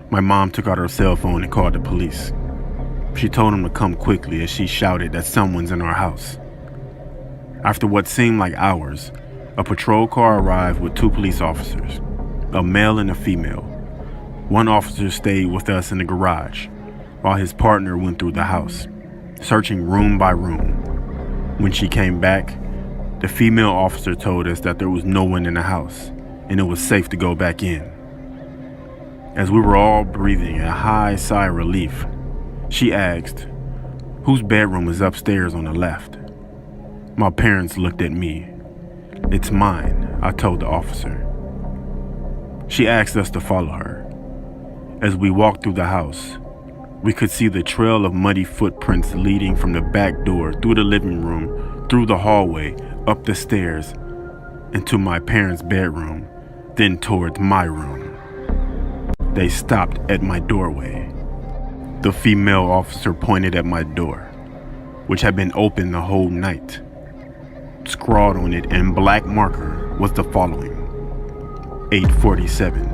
My mom took out her cell phone and called the police. She told them to come quickly as she shouted that someone's in our house. After what seemed like hours, a patrol car arrived with 2 police officers, a male and a female. One officer stayed with us in the garage, while his partner went through the house, searching room by room. When she came back, the female officer told us that there was no one in the house, and it was safe to go back in. As we were all breathing a high sigh of relief, she asked, Whose bedroom is upstairs on the left? My parents looked at me. It's mine, I told the officer. She asked us to follow her. As we walked through the house, we could see the trail of muddy footprints leading from the back door, through the living room, through the hallway, up the stairs, into my parents' bedroom, then towards my room. They stopped at my doorway. The female officer pointed at my door, which had been open the whole night. Scrawled on it in black marker was the following: 8:47,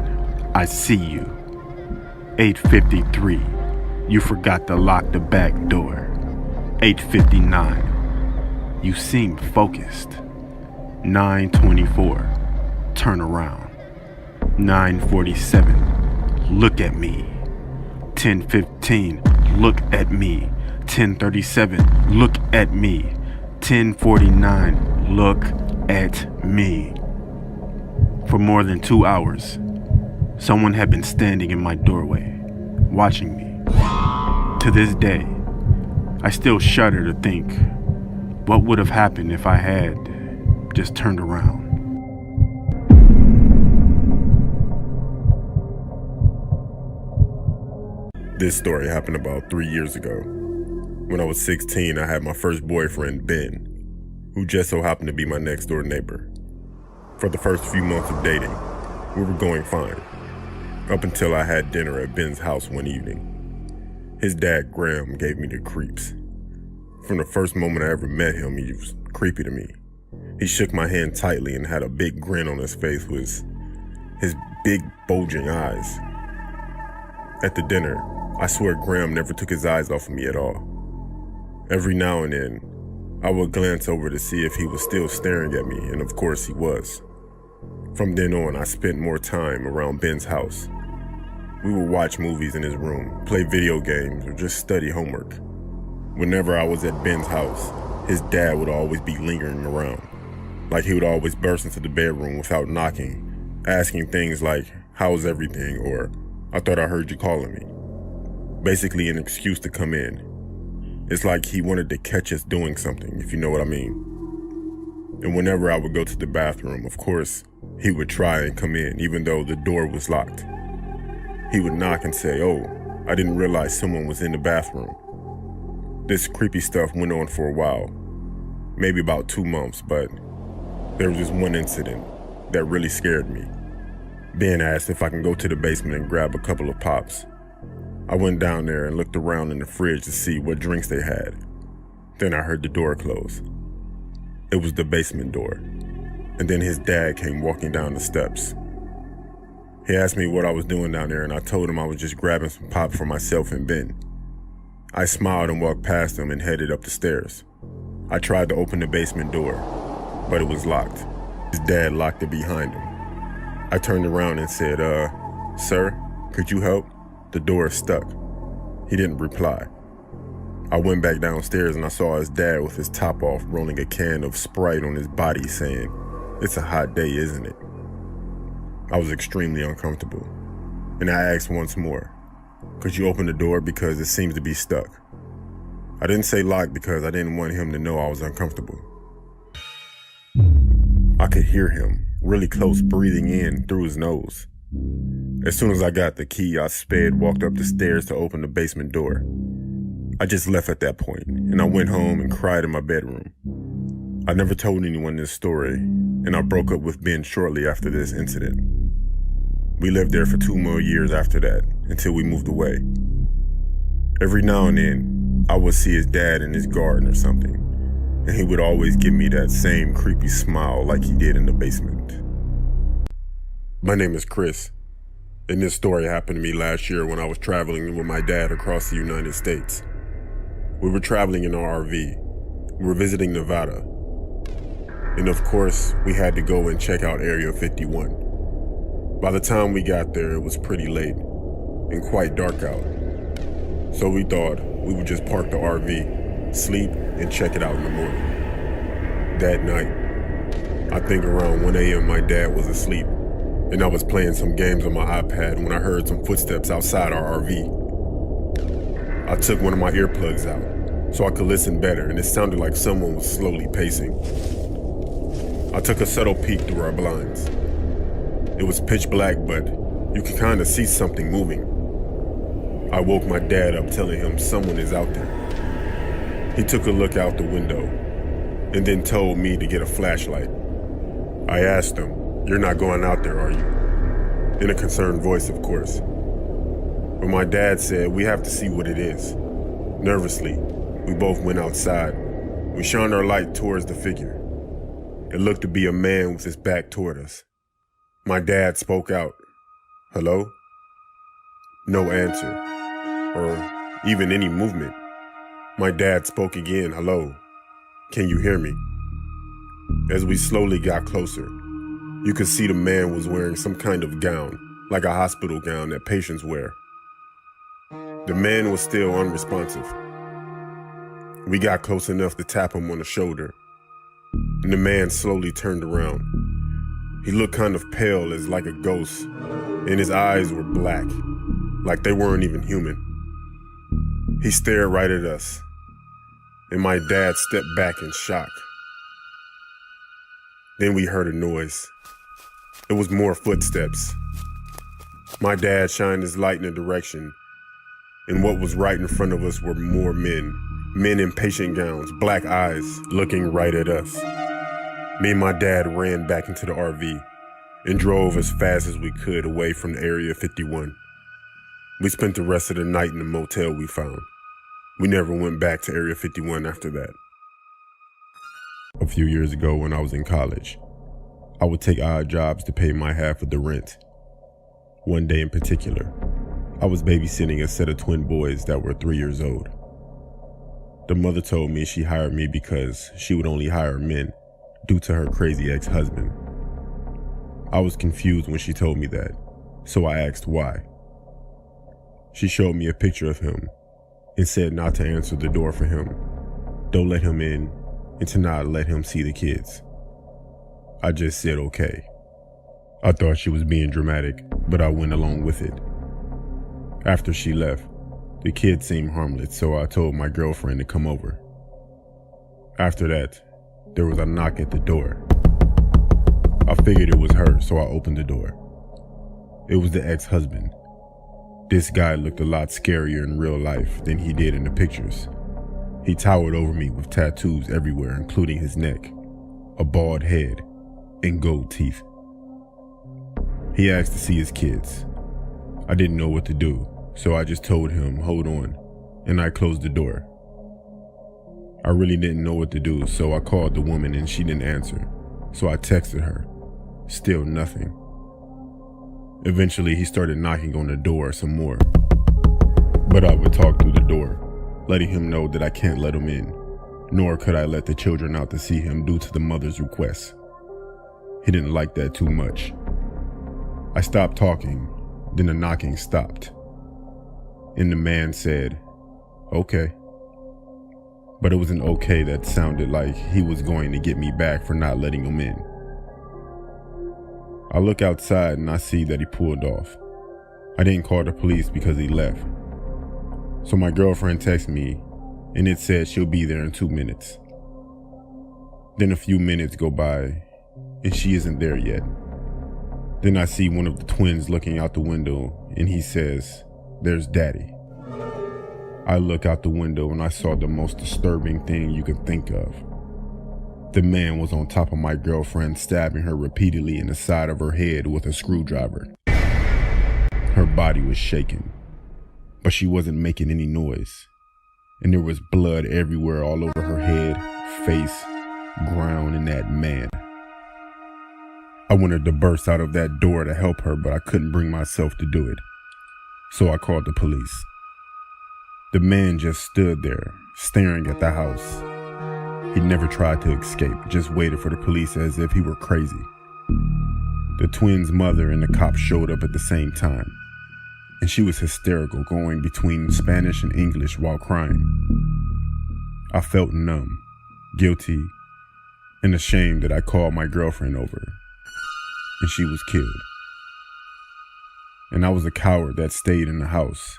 I see you. 8:53, you forgot to lock the back door. 8:59, you seem focused. 9:24, turn around. 9:47, look at me. 10:15, look at me. 10:37, look at me. 10:49, look at me. For more than 2 hours, someone had been standing in my doorway, watching me. To this day, I still shudder to think what would have happened if I had just turned around. This story happened about 3 years ago. When I was 16, I had my first boyfriend, Ben, who just so happened to be my next door neighbor. For the first few months of dating, we were going fine, up until I had dinner at Ben's house one evening. His dad, Graham, gave me the creeps. From the first moment I ever met him, he was creepy to me. He shook my hand tightly and had a big grin on his face with his big bulging eyes. At the dinner, I swear Graham never took his eyes off of me at all. Every now and then, I would glance over to see if he was still staring at me, and of course he was. From then on, I spent more time around Ben's house. We would watch movies in his room, play video games, or just study homework. Whenever I was at Ben's house, his dad would always be lingering around. Like he would always burst into the bedroom without knocking, asking things like, "How's everything?" or "I thought I heard you calling me." Basically an excuse to come in. It's like he wanted to catch us doing something, if you know what I mean. And whenever I would go to the bathroom, of course, he would try and come in, even though the door was locked. He would knock and say, "Oh, I didn't realize someone was in the bathroom." This creepy stuff went on for a while, maybe about 2 months, but there was this one incident that really scared me. Ben asked if I can go to the basement and grab a couple of pops. I went down there and looked around in the fridge to see what drinks they had. Then I heard the door close. It was the basement door. And then his dad came walking down the steps. He asked me what I was doing down there, and I told him I was just grabbing some pop for myself and Ben. I smiled and walked past him and headed up the stairs. I tried to open the basement door, but it was locked. His dad locked it behind him. I turned around and said, "Sir, could you help? The door is stuck." He didn't reply. I went back downstairs and I saw his dad with his top off, rolling a can of Sprite on his body, saying, "It's a hot day, isn't it?" I was extremely uncomfortable, and I asked once more, "Could you open the door because it seems to be stuck?" I didn't say lock because I didn't want him to know I was uncomfortable. I could hear him really close, breathing in through his nose. As soon as I got the key, I walked up the stairs to open the basement door. I just left at that point, and I went home and cried in my bedroom. I never told anyone this story, and I broke up with Ben shortly after this incident. We lived there for 2 more years after that, until we moved away. Every now and then, I would see his dad in his garden or something, and he would always give me that same creepy smile like he did in the basement. My name is Chris, and this story happened to me last year when I was traveling with my dad across the United States. We were traveling in our RV. We were visiting Nevada. And of course, we had to go and check out Area 51. By the time we got there, it was pretty late and quite dark out. So we thought we would just park the RV, sleep, and check it out in the morning. That night, I think around 1 a.m. my dad was asleep, and I was playing some games on my iPad when I heard some footsteps outside our RV. I took one of my earplugs out so I could listen better, and it sounded like someone was slowly pacing. I took a subtle peek through our blinds. It was pitch black, but you could kind of see something moving. I woke my dad up, telling him someone is out there. He took a look out the window and then told me to get a flashlight. I asked him, "You're not going out there, are you?" In a concerned voice, of course. But my dad said, "We have to see what it is." Nervously, we both went outside. We shined our light towards the figure. It looked to be a man with his back toward us. My dad spoke out, "Hello?" No answer, or even any movement. My dad spoke again, "Hello? Can you hear me?" As we slowly got closer, you could see the man was wearing some kind of gown, like a hospital gown that patients wear. The man was still unresponsive. We got close enough to tap him on the shoulder, and the man slowly turned around. He looked kind of pale, as like a ghost, and his eyes were black, like they weren't even human. He stared right at us, and my dad stepped back in shock. Then we heard a noise. It was more footsteps. My dad shined his light in a direction, and what was right in front of us were more men in patient gowns, black eyes, looking right at us. Me and my dad ran back into the RV and drove as fast as we could away from the Area 51. We spent the rest of the night in the motel we found. We never went back to Area 51 after that. A few years ago when I was in college, I would take odd jobs to pay my half of the rent. One day in particular, I was babysitting a set of twin boys that were 3 years old. The mother told me she hired me because she would only hire men due to her crazy ex-husband. I was confused when she told me that, so I asked why. She showed me a picture of him and said not to answer the door for him, don't let him in, and to not let him see the kids. I just said okay. I thought she was being dramatic, but I went along with it. After she left, the kids seemed harmless, so I told my girlfriend to come over. After that, there was a knock at the door. I figured it was her, so I opened the door. It was the ex-husband. This guy looked a lot scarier in real life than he did in the pictures. He towered over me with tattoos everywhere, including his neck, a bald head, and gold teeth. He asked to see his kids. I didn't know what to do, so I just told him, hold on, and I closed the door. I really didn't know what to do, so I called the woman and she didn't answer, so I texted her. Still nothing. Eventually, he started knocking on the door some more, but I would talk through the door, letting him know that I can't let him in, nor could I let the children out to see him due to the mother's request. He didn't like that too much. I stopped talking, then the knocking stopped, and the man said, okay. But it was an okay that sounded like he was going to get me back for not letting him in. I look outside and I see that he pulled off. I didn't call the police because he left. So my girlfriend texted me and it said she'll be there in 2 minutes. Then a few minutes go by and she isn't there yet. Then I see one of the twins looking out the window and he says, there's Daddy. I look out the window and I saw the most disturbing thing you could think of. The man was on top of my girlfriend, stabbing her repeatedly in the side of her head with a screwdriver. Her body was shaking, but she wasn't making any noise. And there was blood everywhere, all over her head, face, ground, and that man. I wanted to burst out of that door to help her, but I couldn't bring myself to do it. So I called the police. The man just stood there, staring at the house. He never tried to escape, just waited for the police as if he were crazy. The twins' mother and the cop showed up at the same time, and she was hysterical, going between Spanish and English while crying. I felt numb, guilty, and ashamed that I called my girlfriend over, and she was killed. And I was a coward that stayed in the house.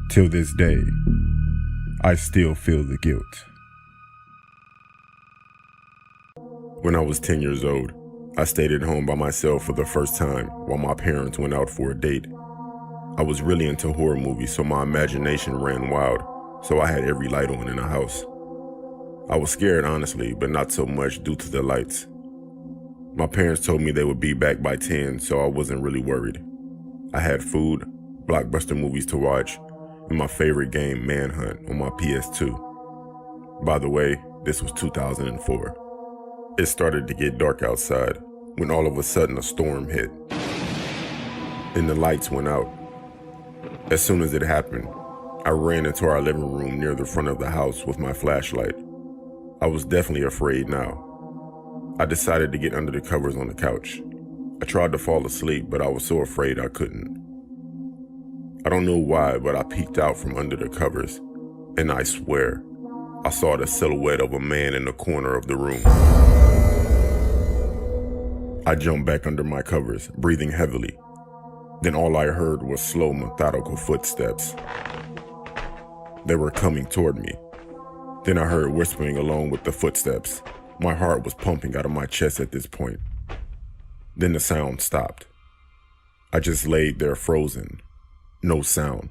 Till this day, I still feel the guilt. When I was 10 years old, I stayed at home by myself for the first time while my parents went out for a date. I was really into horror movies, so my imagination ran wild, so I had every light on in the house. I was scared, honestly, but not so much due to the lights. My parents told me they would be back by 10, so I wasn't really worried. I had food, blockbuster movies to watch, and my favorite game, Manhunt, on my PS2. By the way, this was 2004. It started to get dark outside when all of a sudden a storm hit, and the lights went out. As soon as it happened, I ran into our living room near the front of the house with my flashlight. I was definitely afraid now. I decided to get under the covers on the couch. I tried to fall asleep, but I was so afraid I couldn't. I don't know why, but I peeked out from under the covers, and I swear, I saw the silhouette of a man in the corner of the room. I jumped back under my covers, breathing heavily. Then all I heard was slow, methodical footsteps. They were coming toward me. Then I heard whispering along with the footsteps. My heart was pumping out of my chest at this point. Then the sound stopped. I just laid there frozen. No sound.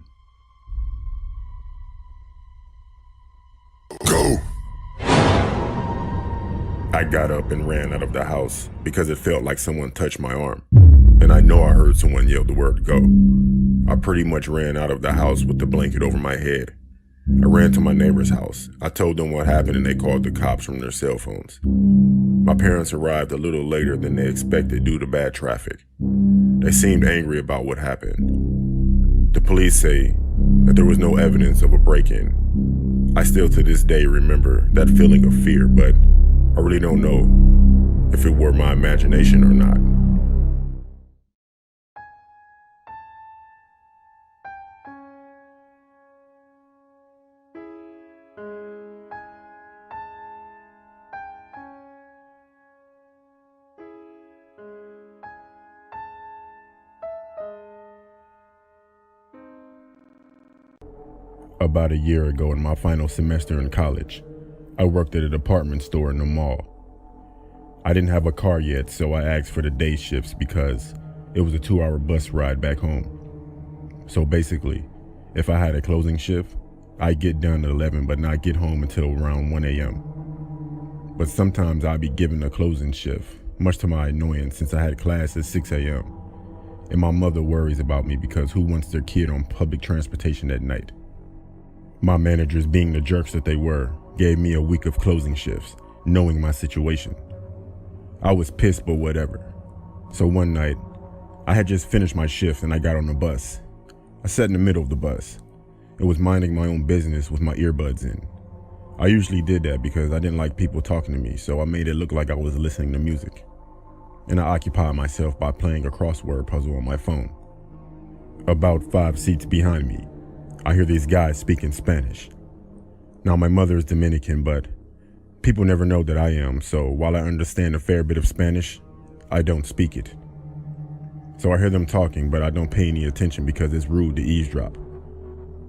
Go! I got up and ran out of the house because it felt like someone touched my arm. And I know I heard someone yell the word go. I pretty much ran out of the house with the blanket over my head. I ran to my neighbor's house. I told them what happened and they called the cops from their cell phones. My parents arrived a little later than they expected due to bad traffic. They seemed angry about what happened. The police say that there was no evidence of a break-in. I still to this day remember that feeling of fear, but I really don't know if it were my imagination or not. About a year ago in my final semester in college, I worked at a department store in the mall. I didn't have a car yet, so I asked for the day shifts because it was a 2-hour bus ride back home. So basically, if I had a closing shift, I'd get done at 11 but not get home until around 1 a.m. But sometimes I'd be given a closing shift, much to my annoyance since I had class at 6 a.m. And my mother worries about me because who wants their kid on public transportation at night? My managers, being the jerks that they were, gave me a week of closing shifts, knowing my situation. I was pissed, but whatever. So one night, I had just finished my shift and I got on the bus. I sat in the middle of the bus. It was minding my own business with my earbuds in. I usually did that because I didn't like people talking to me, so I made it look like I was listening to music. And I occupied myself by playing a crossword puzzle on my phone. About 5 seats behind me, I hear these guys speaking Spanish. Now, my mother is Dominican, but people never know that I am, so while I understand a fair bit of Spanish, I don't speak it. So I hear them talking, but I don't pay any attention because it's rude to eavesdrop.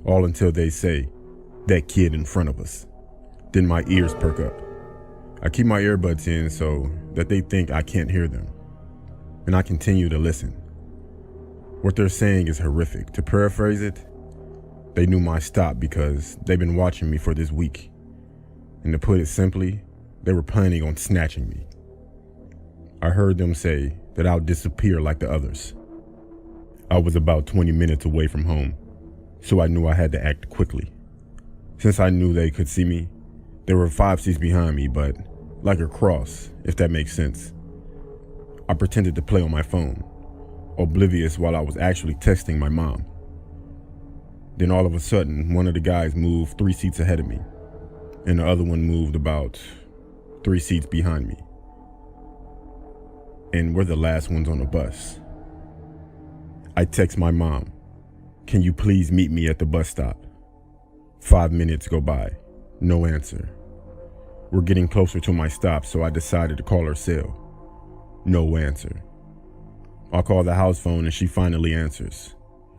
All until they say, "That kid in front of us." Then my ears perk up. I keep my earbuds in so that they think I can't hear them. And I continue to listen. What they're saying is horrific. To paraphrase it, they knew my stop because they've been watching me for this week. And to put it simply, they were planning on snatching me. I heard them say that I'll disappear like the others. I was about 20 minutes away from home, so I knew I had to act quickly. Since I knew they could see me, there were 5 seats behind me, but like a cross, if that makes sense. I pretended to play on my phone, oblivious while I was actually texting my mom. Then all of a sudden, one of the guys moved 3 seats ahead of me, and the other one moved about 3 seats behind me. And we're the last ones on the bus. I text my mom, "Can you please meet me at the bus stop?" 5 minutes go by, no answer. We're getting closer to my stop, so I decided to call her cell. No answer. I call the house phone and she finally answers.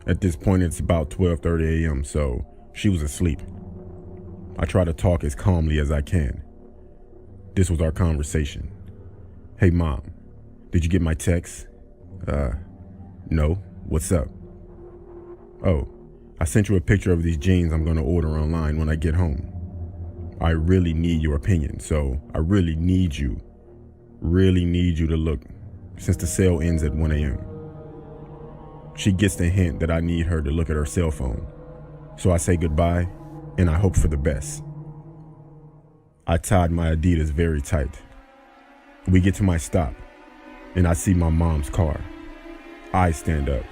At this point, it's about 12:30 a.m., so she was asleep. I try to talk as calmly as I can. This was our conversation. "Hey, Mom, did you get my text?" No. What's up?" "Oh, I sent you a picture of these jeans I'm gonna order online when I get home. I really need your opinion, so I really need you to look, since the sale ends at 1 a.m. She gets the hint that I need her to look at her cell phone, so I say goodbye and I hope for the best. I tied my Adidas very tight. We get to my stop and I see my mom's car. I stand up.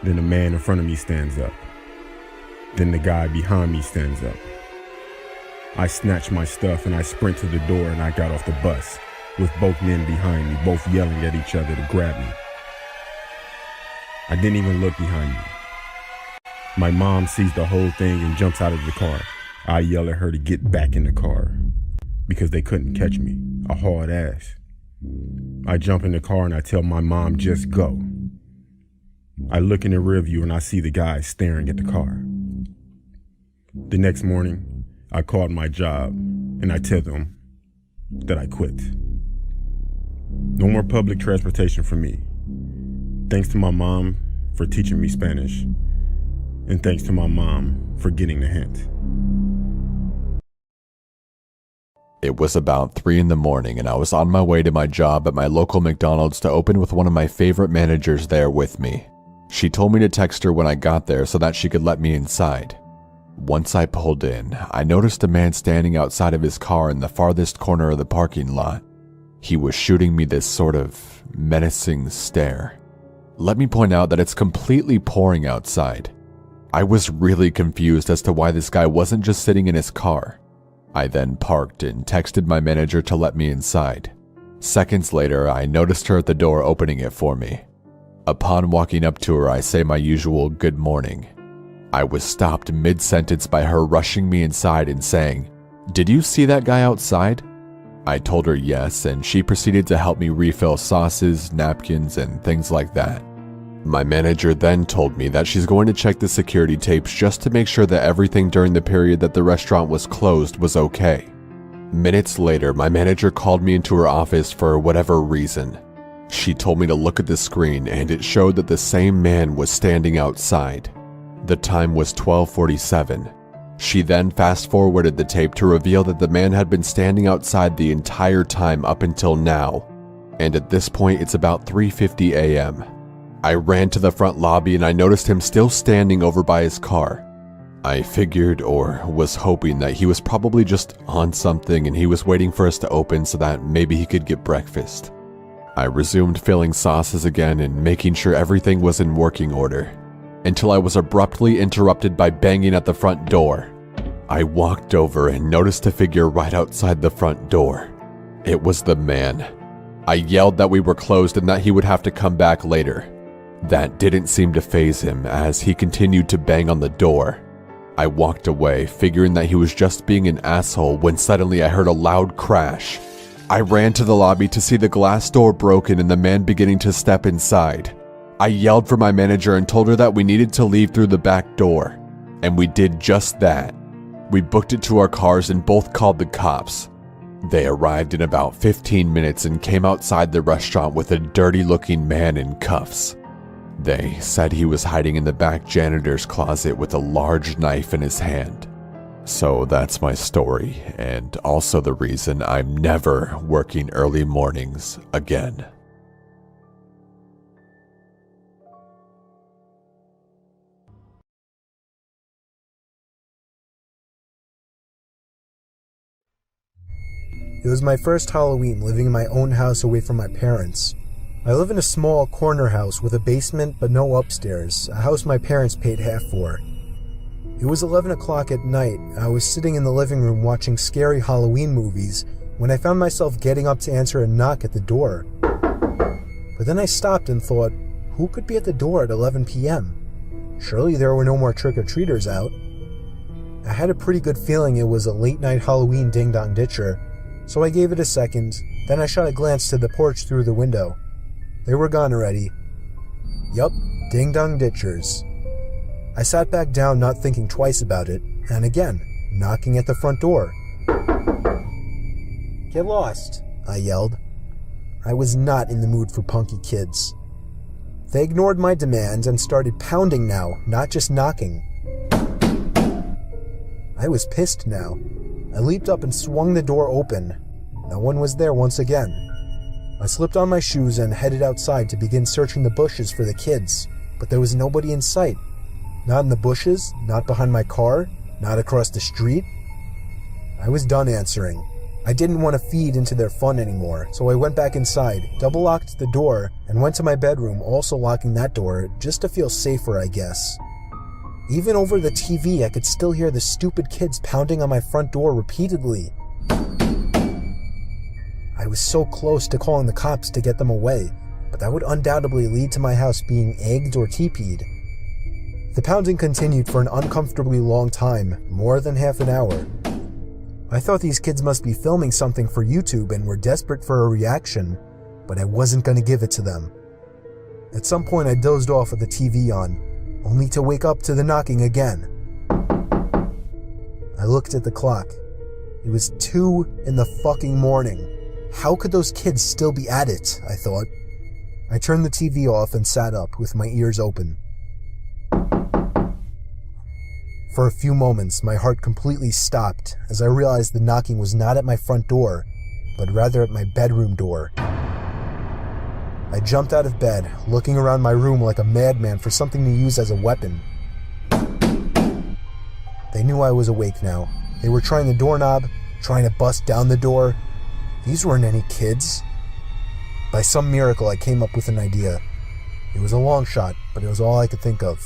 Then the man in front of me stands up. Then the guy behind me stands up. I snatch my stuff and I sprint to the door and I got off the bus, with both men behind me, both yelling at each other to grab me. I didn't even look behind me. My mom sees the whole thing and jumps out of the car. I yell at her to get back in the car because they couldn't catch me, a hard ass. I jump in the car and I tell my mom, "Just go." I look in the rear view and I see the guy staring at the car. The next morning, I called my job and I tell them that I quit. No more public transportation for me. Thanks to my mom for teaching me Spanish, and thanks to my mom for getting the hint. It was about 3 in the morning and I was on my way to my job at my local McDonald's to open with one of my favorite managers there with me. She told me to text her when I got there so that she could let me inside. Once I pulled in, I noticed a man standing outside of his car in the farthest corner of the parking lot. He was shooting me this sort of menacing stare. Let me point out that it's completely pouring outside. I was really confused as to why this guy wasn't just sitting in his car. I then parked and texted my manager to let me inside. Seconds later, I noticed her at the door opening it for me. Upon walking up to her, I say my usual good morning. I was stopped mid-sentence by her rushing me inside and saying, "Did you see that guy outside?" I told her yes, and she proceeded to help me refill sauces, napkins, and things like that. My manager then told me that she's going to check the security tapes just to make sure that everything during the period that the restaurant was closed was okay. Minutes later, my manager called me into her office for whatever reason. She told me to look at the screen and it showed that the same man was standing outside. The time was 12:47. She then fast-forwarded the tape to reveal that the man had been standing outside the entire time up until now, and at this point it's about 3:50 a.m. I ran to the front lobby and I noticed him still standing over by his car. I figured or was hoping that he was probably just on something and he was waiting for us to open so that maybe he could get breakfast. I resumed filling sauces again and making sure everything was in working order, until I was abruptly interrupted by banging at the front door. I walked over and noticed a figure right outside the front door. It was the man. I yelled that we were closed and that he would have to come back later. That didn't seem to faze him as he continued to bang on the door. I walked away, figuring that he was just being an asshole, when suddenly I heard a loud crash. I ran to the lobby to see the glass door broken and the man beginning to step inside. I yelled for my manager and told her that we needed to leave through the back door, and we did just that. We booked it to our cars and both called the cops. They arrived in about 15 minutes and came outside the restaurant with a dirty-looking man in cuffs. They said he was hiding in the back janitor's closet with a large knife in his hand. So that's my story, and also the reason I'm never working early mornings again. It was my first Halloween living in my own house away from my parents. I live in a small corner house with a basement but no upstairs, a house my parents paid half for. It was 11 o'clock at night. I was sitting in the living room watching scary Halloween movies when I found myself getting up to answer a knock at the door. But then I stopped and thought, who could be at the door at 11 p.m.? Surely there were no more trick-or-treaters out. I had a pretty good feeling it was a late-night Halloween ding-dong ditcher, so I gave it a second, then I shot a glance to the porch through the window. They were gone already. Yup, ding-dong ditchers. I sat back down not thinking twice about it, and again, knocking at the front door. "Get lost," I yelled. I was not in the mood for punky kids. They ignored my demands and started pounding now, not just knocking. I was pissed now. I leaped up and swung the door open. No one was there once again. I slipped on my shoes and headed outside to begin searching the bushes for the kids, but there was nobody in sight. Not in the bushes, not behind my car, not across the street. I was done answering. I didn't want to feed into their fun anymore, so I went back inside, double-locked the door, and went to my bedroom, also locking that door, just to feel safer, I guess. Even over the TV, I could still hear the stupid kids pounding on my front door repeatedly. I was so close to calling the cops to get them away, but that would undoubtedly lead to my house being egged or TP'd. The pounding continued for an uncomfortably long time, more than half an hour. I thought these kids must be filming something for YouTube and were desperate for a reaction, but I wasn't going to give it to them. At some point I dozed off with the TV on, only to wake up to the knocking again. I looked at the clock. It was 2 in the fucking morning. How could those kids still be at it, I thought. I turned the TV off and sat up with my ears open. For a few moments, my heart completely stopped as I realized the knocking was not at my front door, but rather at my bedroom door. I jumped out of bed, looking around my room like a madman for something to use as a weapon. They knew I was awake now. They were trying the doorknob, trying to bust down the door. These weren't any kids. By some miracle, I came up with an idea. It was a long shot, but it was all I could think of.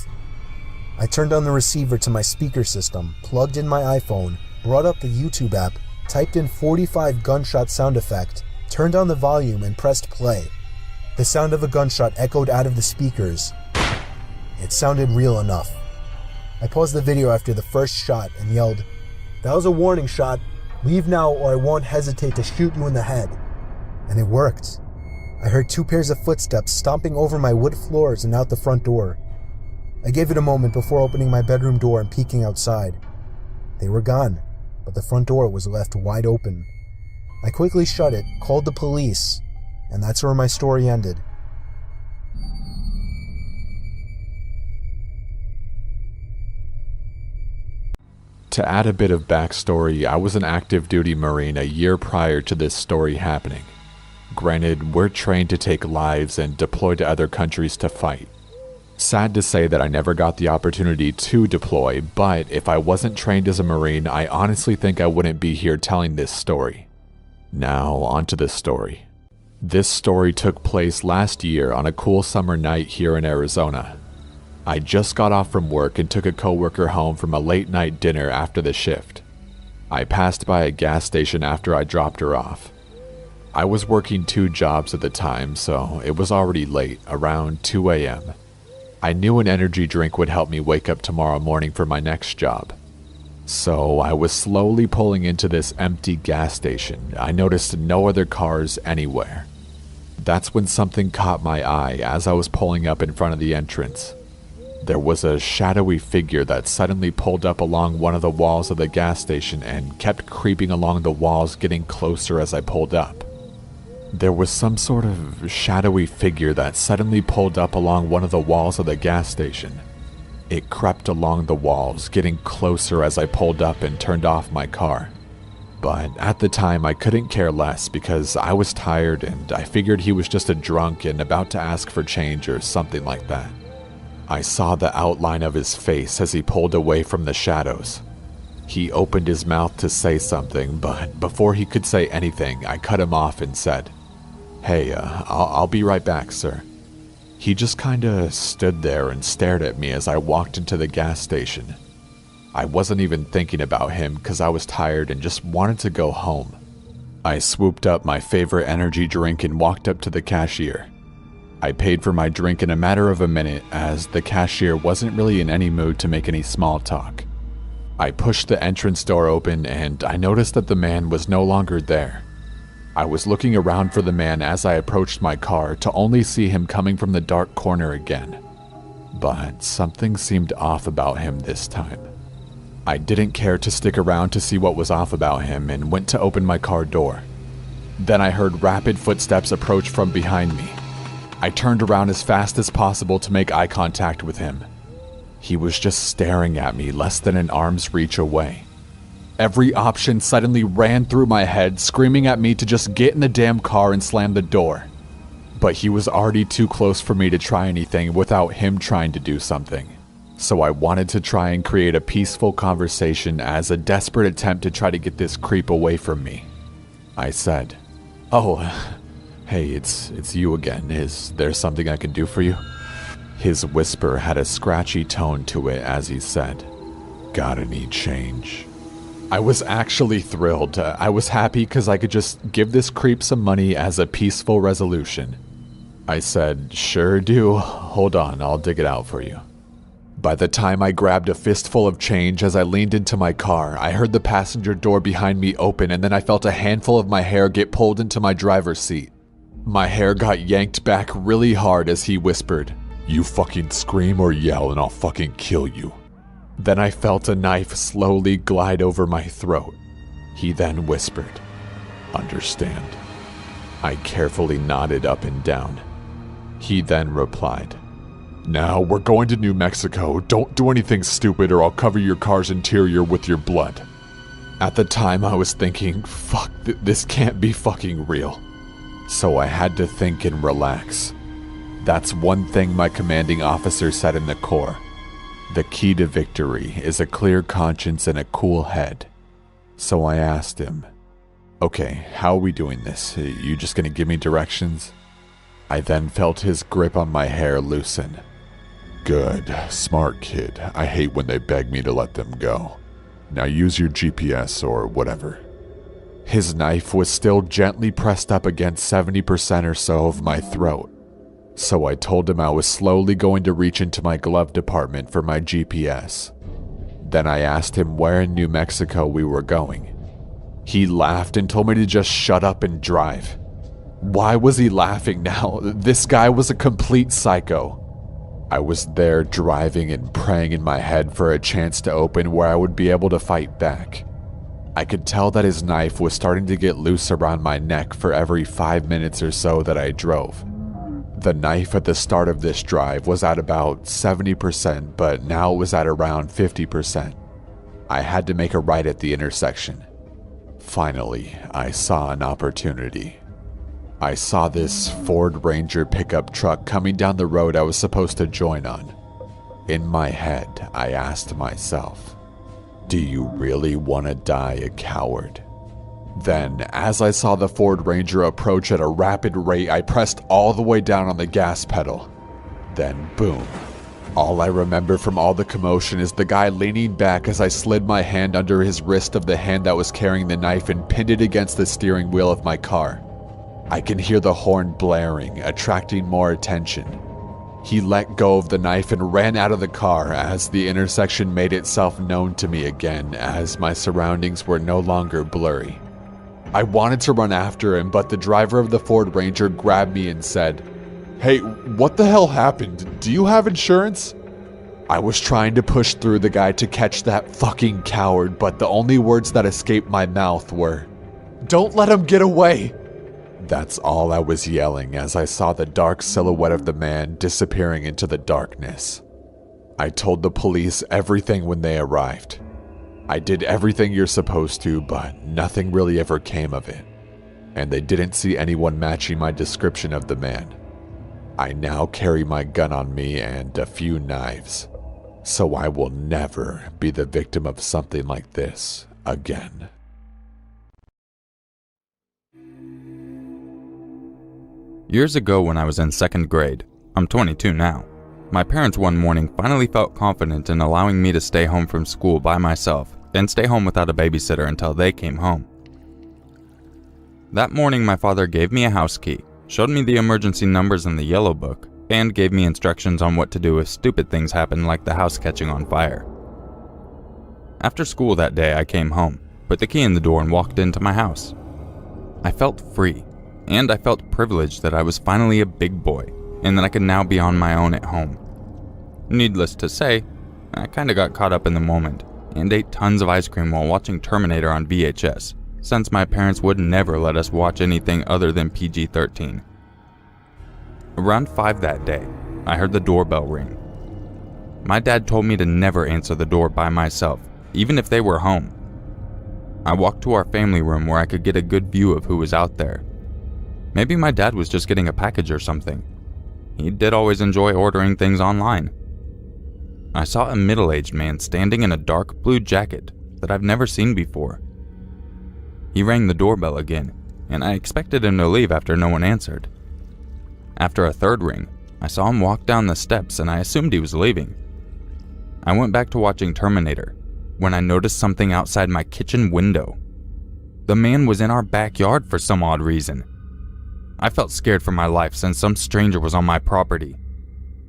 I turned on the receiver to my speaker system, plugged in my iPhone, brought up the YouTube app, typed in 45 gunshot sound effect, turned on the volume and pressed play. The sound of a gunshot echoed out of the speakers. It sounded real enough. I paused the video after the first shot and yelled, "That was a warning shot. Leave now or I won't hesitate to shoot you in the head." And it worked. I heard 2 pairs of footsteps stomping over my wood floors and out the front door. I gave it a moment before opening my bedroom door and peeking outside. They were gone, but the front door was left wide open. I quickly shut it, called the police, and that's where my story ended. To add a bit of backstory, I was an active duty Marine a year prior to this story happening. Granted, we're trained to take lives and deploy to other countries to fight. Sad to say that I never got the opportunity to deploy, but if I wasn't trained as a Marine, I honestly think I wouldn't be here telling this story. Now, onto this story. This story took place last year on a cool summer night here in Arizona. I just got off from work and took a coworker home from a late night dinner after the shift. I passed by a gas station after I dropped her off. I was working 2 jobs at the time, so it was already late, around 2 a.m. I knew an energy drink would help me wake up tomorrow morning for my next job. So I was slowly pulling into this empty gas station. I noticed no other cars anywhere. That's when something caught my eye as I was pulling up in front of the entrance. There was a shadowy figure that suddenly pulled up along one of the walls of the gas station and kept creeping along the walls, getting closer as I pulled up. There was some sort of shadowy figure that suddenly pulled up along one of the walls of the gas station. It crept along the walls, getting closer as I pulled up and turned off my car. But at the time I couldn't care less because I was tired and I figured he was just a drunk and about to ask for change or something like that. I saw the outline of his face as he pulled away from the shadows. He opened his mouth to say something, but before he could say anything, I cut him off and said, "Hey, I'll be right back, sir." He just kinda stood there and stared at me as I walked into the gas station. I wasn't even thinking about him because I was tired and just wanted to go home. I swooped up my favorite energy drink and walked up to the cashier. I paid for my drink in a matter of a minute as the cashier wasn't really in any mood to make any small talk. I pushed the entrance door open and I noticed that the man was no longer there. I was looking around for the man as I approached my car to only see him coming from the dark corner again. But something seemed off about him this time. I didn't care to stick around to see what was off about him and went to open my car door. Then I heard rapid footsteps approach from behind me. I turned around as fast as possible to make eye contact with him. He was just staring at me less than an arm's reach away. Every option suddenly ran through my head, screaming at me to just get in the damn car and slam the door. But he was already too close for me to try anything without him trying to do something. So I wanted to try and create a peaceful conversation as a desperate attempt to try to get this creep away from me. I said, "Oh, hey, it's you again. Is there something I can do for you?" His whisper had a scratchy tone to it as he said, "Gotta need change." I was actually thrilled. I was happy because I could just give this creep some money as a peaceful resolution. I said, "Sure do. Hold on, I'll dig it out for you." By the time I grabbed a fistful of change as I leaned into my car, I heard the passenger door behind me open, and then I felt a handful of my hair get pulled into my driver's seat. My hair got yanked back really hard as he whispered, "You fucking scream or yell and I'll fucking kill you." Then I felt a knife slowly glide over my throat. He then whispered, "Understand." I carefully nodded up and down. He then replied, "Now we're going to New Mexico. Don't do anything stupid or I'll cover your car's interior with your blood." At the time I was thinking, fuck, this can't be fucking real. So I had to think and relax. That's one thing my commanding officer said in the Corps. The key to victory is a clear conscience and a cool head. So I asked him, "Okay, how are we doing this? You just gonna give me directions?" I then felt his grip on my hair loosen. "Good, smart kid. I hate when they beg me to let them go. Now use your GPS or whatever." His knife was still gently pressed up against 70% or so of my throat. So I told him I was slowly going to reach into my glove compartment for my GPS. Then I asked him where in New Mexico we were going. He laughed and told me to just shut up and drive. Why was he laughing now? This guy was a complete psycho. I was there driving and praying in my head for a chance to open where I would be able to fight back. I could tell that his knife was starting to get loose around my neck for every 5 minutes or so that I drove. The knife at the start of this drive was at about 70%, but now it was at around 50%. I had to make a right at the intersection. Finally, I saw an opportunity. I saw this Ford Ranger pickup truck coming down the road I was supposed to join on. In my head, I asked myself, "Do you really want to die a coward?" Then, as I saw the Ford Ranger approach at a rapid rate, I pressed all the way down on the gas pedal. Then, boom. All I remember from all the commotion is the guy leaning back as I slid my hand under his wrist of the hand that was carrying the knife and pinned it against the steering wheel of my car. I can hear the horn blaring, attracting more attention. He let go of the knife and ran out of the car as the intersection made itself known to me again as my surroundings were no longer blurry. I wanted to run after him, but the driver of the Ford Ranger grabbed me and said, "Hey, what the hell happened? Do you have insurance?" I was trying to push through the guy to catch that fucking coward, but the only words that escaped my mouth were, "Don't let him get away!" That's all I was yelling as I saw the dark silhouette of the man disappearing into the darkness. I told the police everything when they arrived. I did everything you're supposed to, but nothing really ever came of it. And they didn't see anyone matching my description of the man. I now carry my gun on me and a few knives, so I will never be the victim of something like this again. Years ago when I was in 2nd grade, I'm 22 now, my parents one morning finally felt confident in allowing me to stay home from school by myself and stay home without a babysitter until they came home. That morning my father gave me a house key, showed me the emergency numbers in the yellow book, and gave me instructions on what to do if stupid things happen like the house catching on fire. After school that day I came home, put the key in the door and walked into my house. I felt free, and I felt privileged that I was finally a big boy and that I could now be on my own at home. Needless to say, I kinda got caught up in the moment and ate tons of ice cream while watching Terminator on VHS, since my parents would never let us watch anything other than PG-13. Around 5 that day, I heard the doorbell ring. My dad told me to never answer the door by myself, even if they were home. I walked to our family room where I could get a good view of who was out there. Maybe my dad was just getting a package or something. He did always enjoy ordering things online. I saw a middle-aged man standing in a dark blue jacket that I've never seen before. He rang the doorbell again, and I expected him to leave after no one answered. After a third ring, I saw him walk down the steps and I assumed he was leaving. I went back to watching Terminator when I noticed something outside my kitchen window. The man was in our backyard for some odd reason. I felt scared for my life since some stranger was on my property.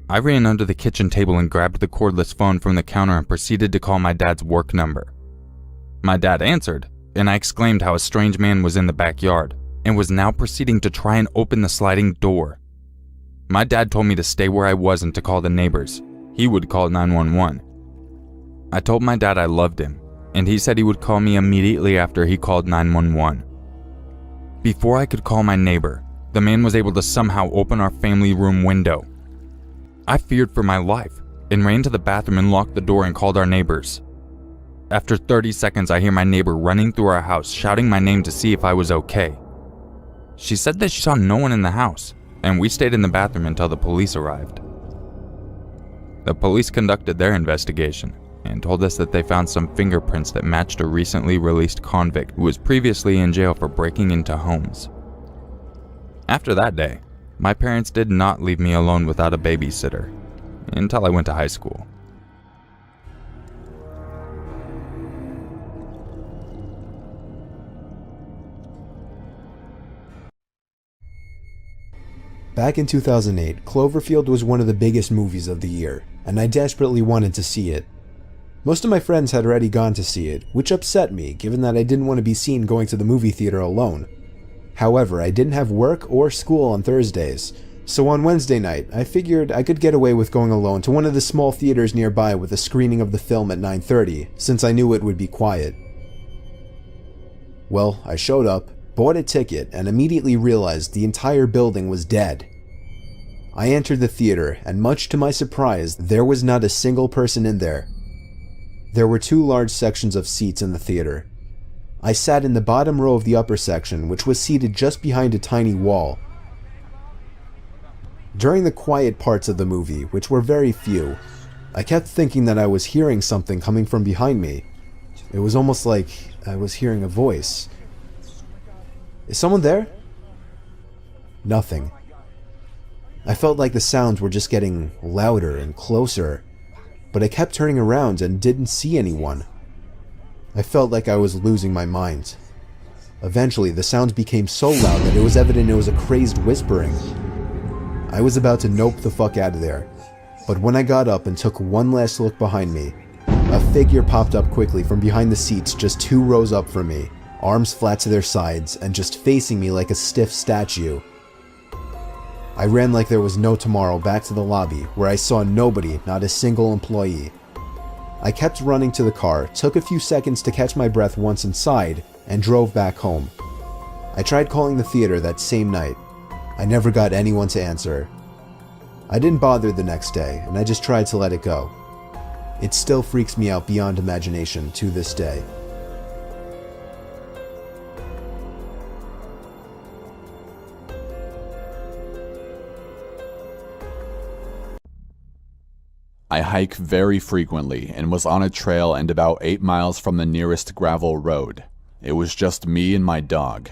I ran under the kitchen table and grabbed the cordless phone from the counter and proceeded to call my dad's work number. My dad answered, and I exclaimed how a strange man was in the backyard and was now proceeding to try and open the sliding door. My dad told me to stay where I was and to call the neighbors. He would call 911. I told my dad I loved him, and he said he would call me immediately after he called 911. Before I could call my neighbor, the man was able to somehow open our family room window. I feared for my life and ran to the bathroom and locked the door and called our neighbors. After 30 seconds, I hear my neighbor running through our house, shouting my name to see if I was okay. She said that she saw no one in the house, and we stayed in the bathroom until the police arrived. The police conducted their investigation and told us that they found some fingerprints that matched a recently released convict who was previously in jail for breaking into homes. After that day, my parents did not leave me alone without a babysitter until I went to high school. Back in 2008, Cloverfield was one of the biggest movies of the year, and I desperately wanted to see it. Most of my friends had already gone to see it, which upset me given that I didn't want to be seen going to the movie theater alone. However, I didn't have work or school on Thursdays, so on Wednesday night, I figured I could get away with going alone to one of the small theaters nearby with a screening of the film at 9:30, since I knew it would be quiet. Well, I showed up, bought a ticket, and immediately realized the entire building was dead. I entered the theater, and much to my surprise, there was not a single person in there. There were 2 large sections of seats in the theater. I sat in the bottom row of the upper section, which was seated just behind a tiny wall. During the quiet parts of the movie, which were very few, I kept thinking that I was hearing something coming from behind me. It was almost like I was hearing a voice. Is someone there? Nothing. I felt like the sounds were just getting louder and closer, but I kept turning around and didn't see anyone. I felt like I was losing my mind. Eventually, the sounds became so loud that it was evident it was a crazed whispering. I was about to nope the fuck out of there, but when I got up and took one last look behind me, a figure popped up quickly from behind the seats just 2 rows up from me, arms flat to their sides and just facing me like a stiff statue. I ran like there was no tomorrow back to the lobby, where I saw nobody, not a single employee. I kept running to the car, took a few seconds to catch my breath once inside, and drove back home. I tried calling the theater that same night. I never got anyone to answer. I didn't bother the next day, and I just tried to let it go. It still freaks me out beyond imagination to this day. I hike very frequently and was on a trail and about 8 miles from the nearest gravel road. It was just me and my dog.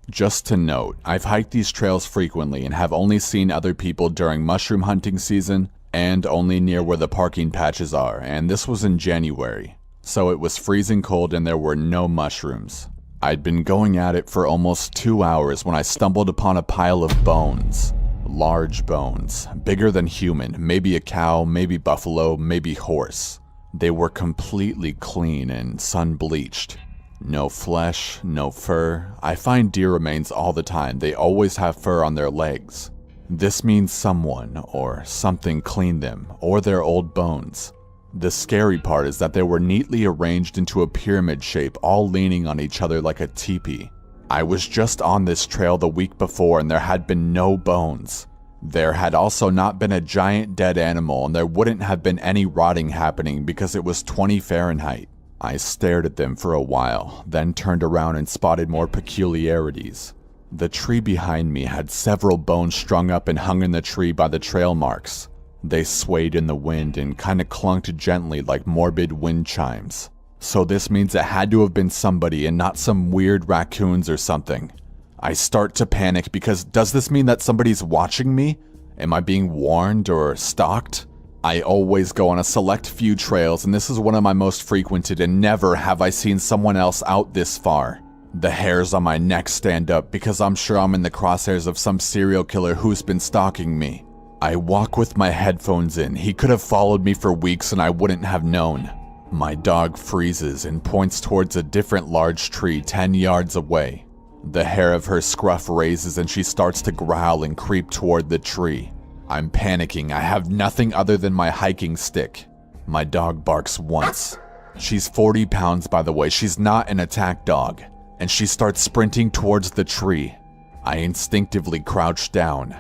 Just to note, I've hiked these trails frequently and have only seen other people during mushroom hunting season and only near where the parking patches are, and this was in January, so it was freezing cold and there were no mushrooms. I'd been going at it for almost 2 hours when I stumbled upon a pile of bones. Large bones, bigger than human, maybe a cow, maybe buffalo, maybe horse. They were completely clean and sun-bleached. No flesh, no fur. I find deer remains all the time. They always have fur on their legs. This means someone or something cleaned them, or their old bones. The scary part is that they were neatly arranged into a pyramid shape, all leaning on each other like a teepee. I was just on this trail the week before and there had been no bones. There had also not been a giant dead animal, and there wouldn't have been any rotting happening because it was 20 Fahrenheit. I stared at them for a while, then turned around and spotted more peculiarities. The tree behind me had several bones strung up and hung in the tree by the trail marks. They swayed in the wind and kinda clunked gently like morbid wind chimes. So this means it had to have been somebody and not some weird raccoons or something. I start to panic because does this mean that somebody's watching me? Am I being warned or stalked? I always go on a select few trails and this is one of my most frequented, and never have I seen someone else out this far. The hairs on my neck stand up because I'm sure I'm in the crosshairs of some serial killer who's been stalking me. I walk with my headphones in. He could have followed me for weeks and I wouldn't have known. My dog freezes and points towards a different large tree 10 yards away. The hair of her scruff raises and she starts to growl and creep toward the tree. I'm panicking. I have nothing other than my hiking stick. My dog barks once. She's 40 pounds, by the way. She's not an attack dog. And she starts sprinting towards the tree. I instinctively crouch down.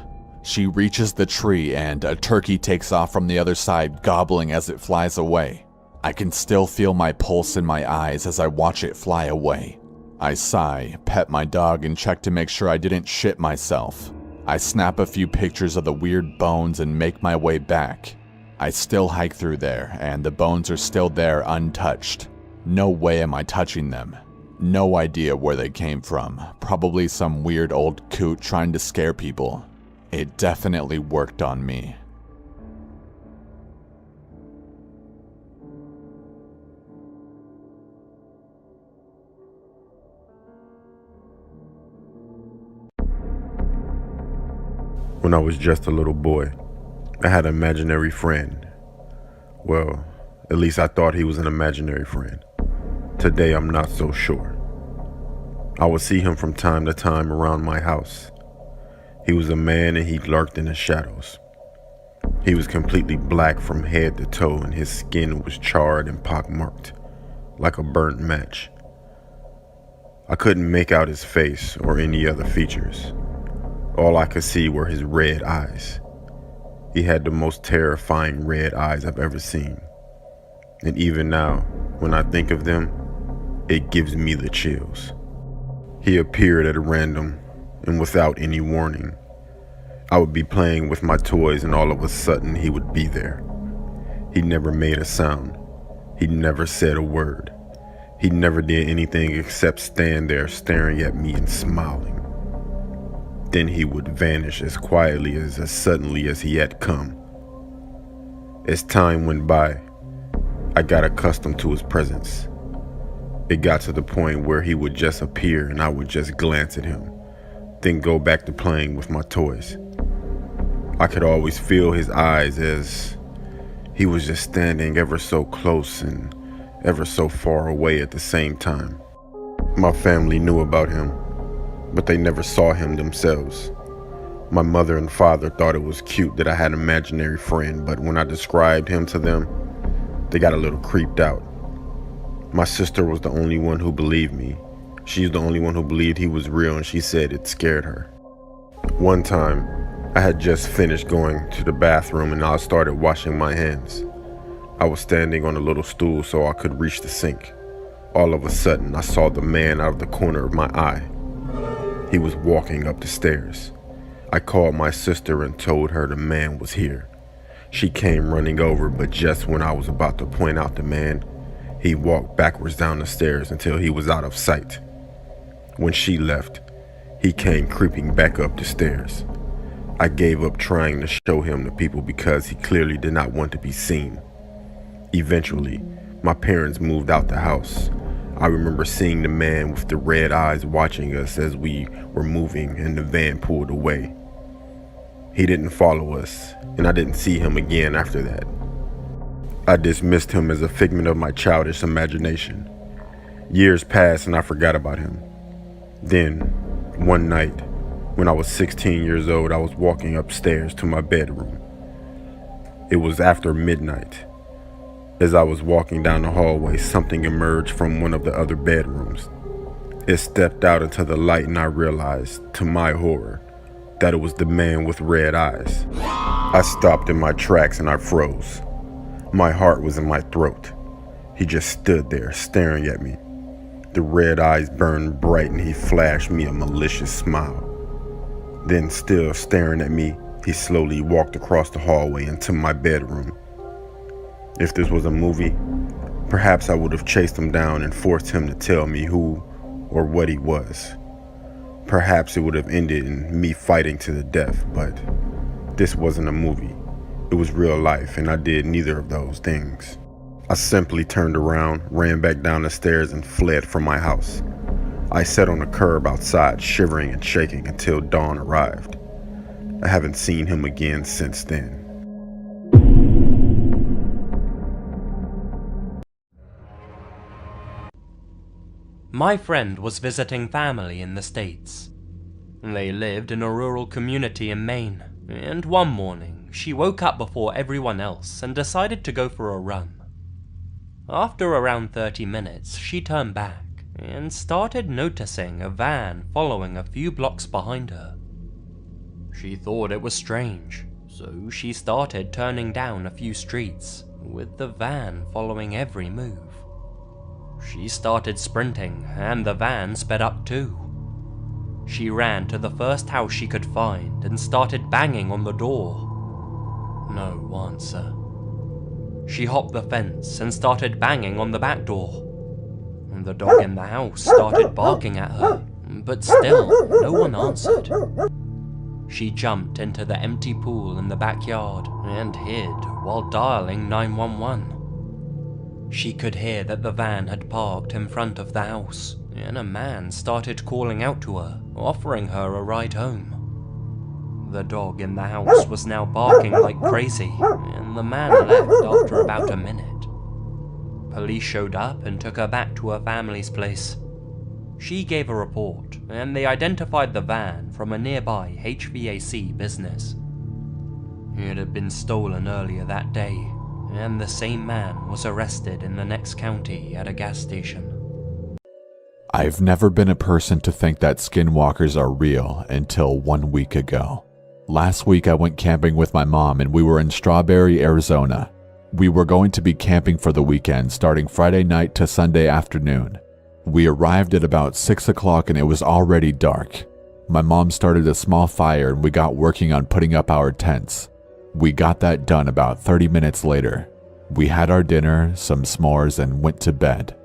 She reaches the tree and a turkey takes off from the other side, gobbling as it flies away. I can still feel my pulse in my eyes as I watch it fly away. I sigh, pet my dog, and check to make sure I didn't shit myself. I snap a few pictures of the weird bones and make my way back. I still hike through there, and the bones are still there untouched. No way am I touching them. No idea where they came from. Probably some weird old coot trying to scare people. It definitely worked on me. When I was just a little boy, I had an imaginary friend. Well, at least I thought he was an imaginary friend. Today, I'm not so sure. I would see him from time to time around my house. He was a man and he lurked in the shadows. He was completely black from head to toe and his skin was charred and pockmarked, like a burnt match. I couldn't make out his face or any other features. All I could see were his red eyes. He had the most terrifying red eyes I've ever seen. And even now, when I think of them, it gives me the chills. He appeared at random and without any warning. I would be playing with my toys and all of a sudden he would be there. He never made a sound. He never said a word. He never did anything except stand there staring at me and smiling. Then he would vanish as quietly as suddenly as he had come. As time went by, I got accustomed to his presence. It got to the point where he would just appear and I would just glance at him, then go back to playing with my toys. I could always feel his eyes as he was just standing ever so close and ever so far away at the same time. My family knew about him, but they never saw him themselves. My mother and father thought it was cute that I had an imaginary friend, but when I described him to them, they got a little creeped out. My sister was the only one who believed me. She's the only one who believed he was real, and she said it scared her. One time, I had just finished going to the bathroom and I started washing my hands. I was standing on a little stool so I could reach the sink. All of a sudden, I saw the man out of the corner of my eye. He was walking up the stairs. I called my sister and told her the man was here. She came running over, but just when I was about to point out the man, he walked backwards down the stairs until he was out of sight. When she left, he came creeping back up the stairs. I gave up trying to show him to people because he clearly did not want to be seen. Eventually, my parents moved out the house. I remember seeing the man with the red eyes watching us as we were moving and the van pulled away. He didn't follow us, and I didn't see him again after that. I dismissed him as a figment of my childish imagination. Years passed and I forgot about him. Then, one night, when I was 16 years old, I was walking upstairs to my bedroom. It was after midnight. As I was walking down the hallway, something emerged from one of the other bedrooms. It stepped out into the light and I realized, to my horror, that it was the man with red eyes. I stopped in my tracks and I froze. My heart was in my throat. He just stood there staring at me. The red eyes burned bright and he flashed me a malicious smile. Then, still staring at me, he slowly walked across the hallway into my bedroom. If this was a movie, perhaps I would have chased him down and forced him to tell me who or what he was. Perhaps it would have ended in me fighting to the death, but this wasn't a movie. It was real life, and I did neither of those things. I simply turned around, ran back down the stairs, and fled from my house. I sat on the curb outside, shivering and shaking until dawn arrived. I haven't seen him again since then. My friend was visiting family in the States. They lived in a rural community in Maine, and one morning she woke up before everyone else and decided to go for a run. After around 30 minutes, she turned back and started noticing a van following a few blocks behind her. She thought it was strange, so she started turning down a few streets, with the van following every move. She started sprinting, and the van sped up too. She ran to the first house she could find and started banging on the door. No answer. She hopped the fence and started banging on the back door. The dog in the house started barking at her, but still, no one answered. She jumped into the empty pool in the backyard and hid while dialing 911. She could hear that the van had parked in front of the house, and a man started calling out to her, offering her a ride home. The dog in the house was now barking like crazy, and the man left after about a minute. Police showed up and took her back to her family's place. She gave a report, and they identified the van from a nearby HVAC business. It had been stolen earlier that day, and the same man was arrested in the next county at a gas station. I've never been a person to think that skinwalkers are real until 1 week ago. Last week I went camping with my mom and we were in Strawberry, Arizona. We were going to be camping for the weekend starting Friday night to Sunday afternoon. We arrived at about 6 o'clock and it was already dark. My mom started a small fire and we got working on putting up our tents. We got that done about 30 minutes later. We had our dinner, some s'mores, and went to bed.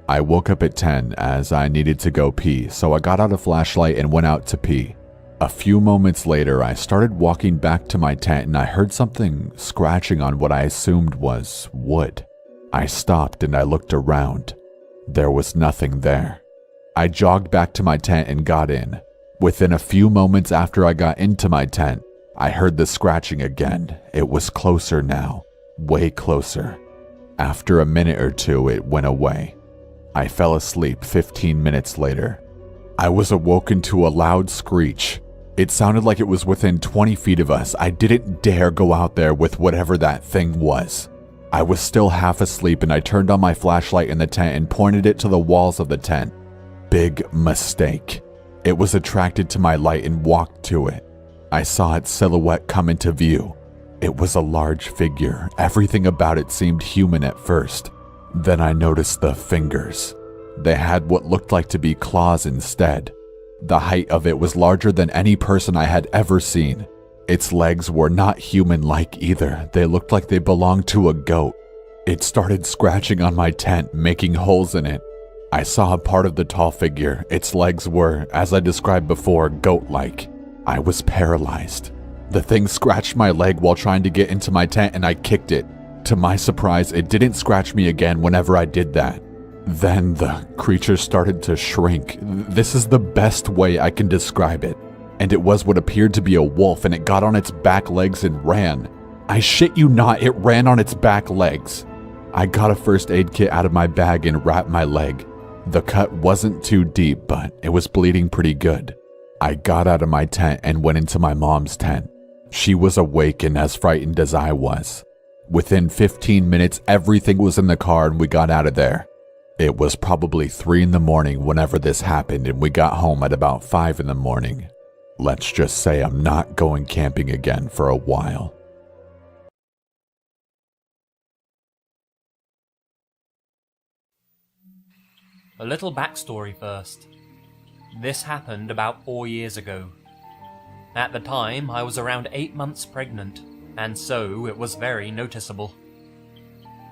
I woke up at 10 as I needed to go pee, so I got out a flashlight and went out to pee. A few moments later, I started walking back to my tent and I heard something scratching on what I assumed was wood. I stopped and I looked around. There was nothing there. I jogged back to my tent and got in. Within a few moments after I got into my tent, I heard the scratching again. It was closer now, way closer. After a minute or two, it went away. I fell asleep 15 minutes later. I was awoken to a loud screech. It sounded like it was within 20 feet of us. I didn't dare go out there with whatever that thing was. I was still half asleep and I turned on my flashlight in the tent and pointed it to the walls of the tent. Big mistake. It was attracted to my light and walked to it. I saw its silhouette come into view. It was a large figure. Everything about it seemed human at first. Then I noticed the fingers. They had what looked like to be claws instead. The height of it was larger than any person I had ever seen. Its legs were not human-like either. They looked like they belonged to a goat. It started scratching on my tent, making holes in it. I saw a part of the tall figure. Its legs were, as I described before, goat-like. I was paralyzed. The thing scratched my leg while trying to get into my tent and I kicked it. To my surprise, it didn't scratch me again whenever I did that. Then the creature started to shrink. This is the best way I can describe it. And it was what appeared to be a wolf, and it got on its back legs and ran. I shit you not, it ran on its back legs. I got a first aid kit out of my bag and wrapped my leg. The cut wasn't too deep, but it was bleeding pretty good. I got out of my tent and went into my mom's tent. She was awake and as frightened as I was. Within 15 minutes, everything was in the car and we got out of there. It was probably 3 in the morning whenever this happened, and we got home at about 5 in the morning. Let's just say I'm not going camping again for a while. A little backstory first. This happened about 4 years ago. At the time, I was around 8 months pregnant, and so it was very noticeable.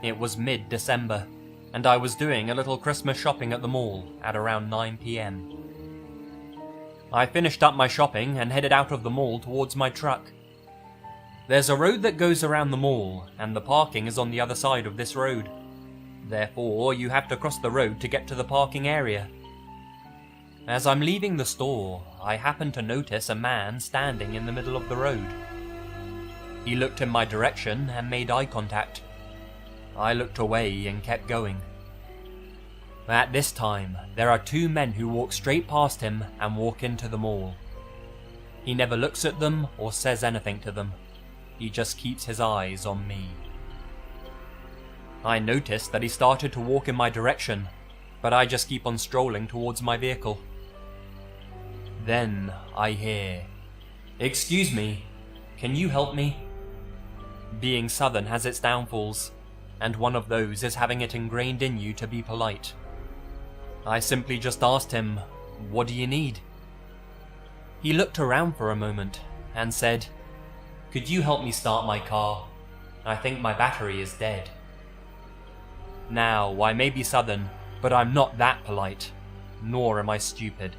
It was mid-December, and I was doing a little Christmas shopping at the mall at around 9 PM. I finished up my shopping and headed out of the mall towards my truck. There's a road that goes around the mall, and the parking is on the other side of this road. Therefore, you have to cross the road to get to the parking area. As I'm leaving the store, I happen to notice a man standing in the middle of the road. He looked in my direction and made eye contact. I looked away and kept going. At this time, there are 2 men who walk straight past him and walk into the mall. He never looks at them or says anything to them. He just keeps his eyes on me. I noticed that he started to walk in my direction, but I just keep on strolling towards my vehicle. Then I hear, "Excuse me, can you help me?" Being Southern has its downfalls, and one of those is having it ingrained in you to be polite. I simply just asked him, "What do you need?" He looked around for a moment and said, "Could you help me start my car? I think my battery is dead." Now, I may be Southern, but I'm not that polite, nor am I stupid.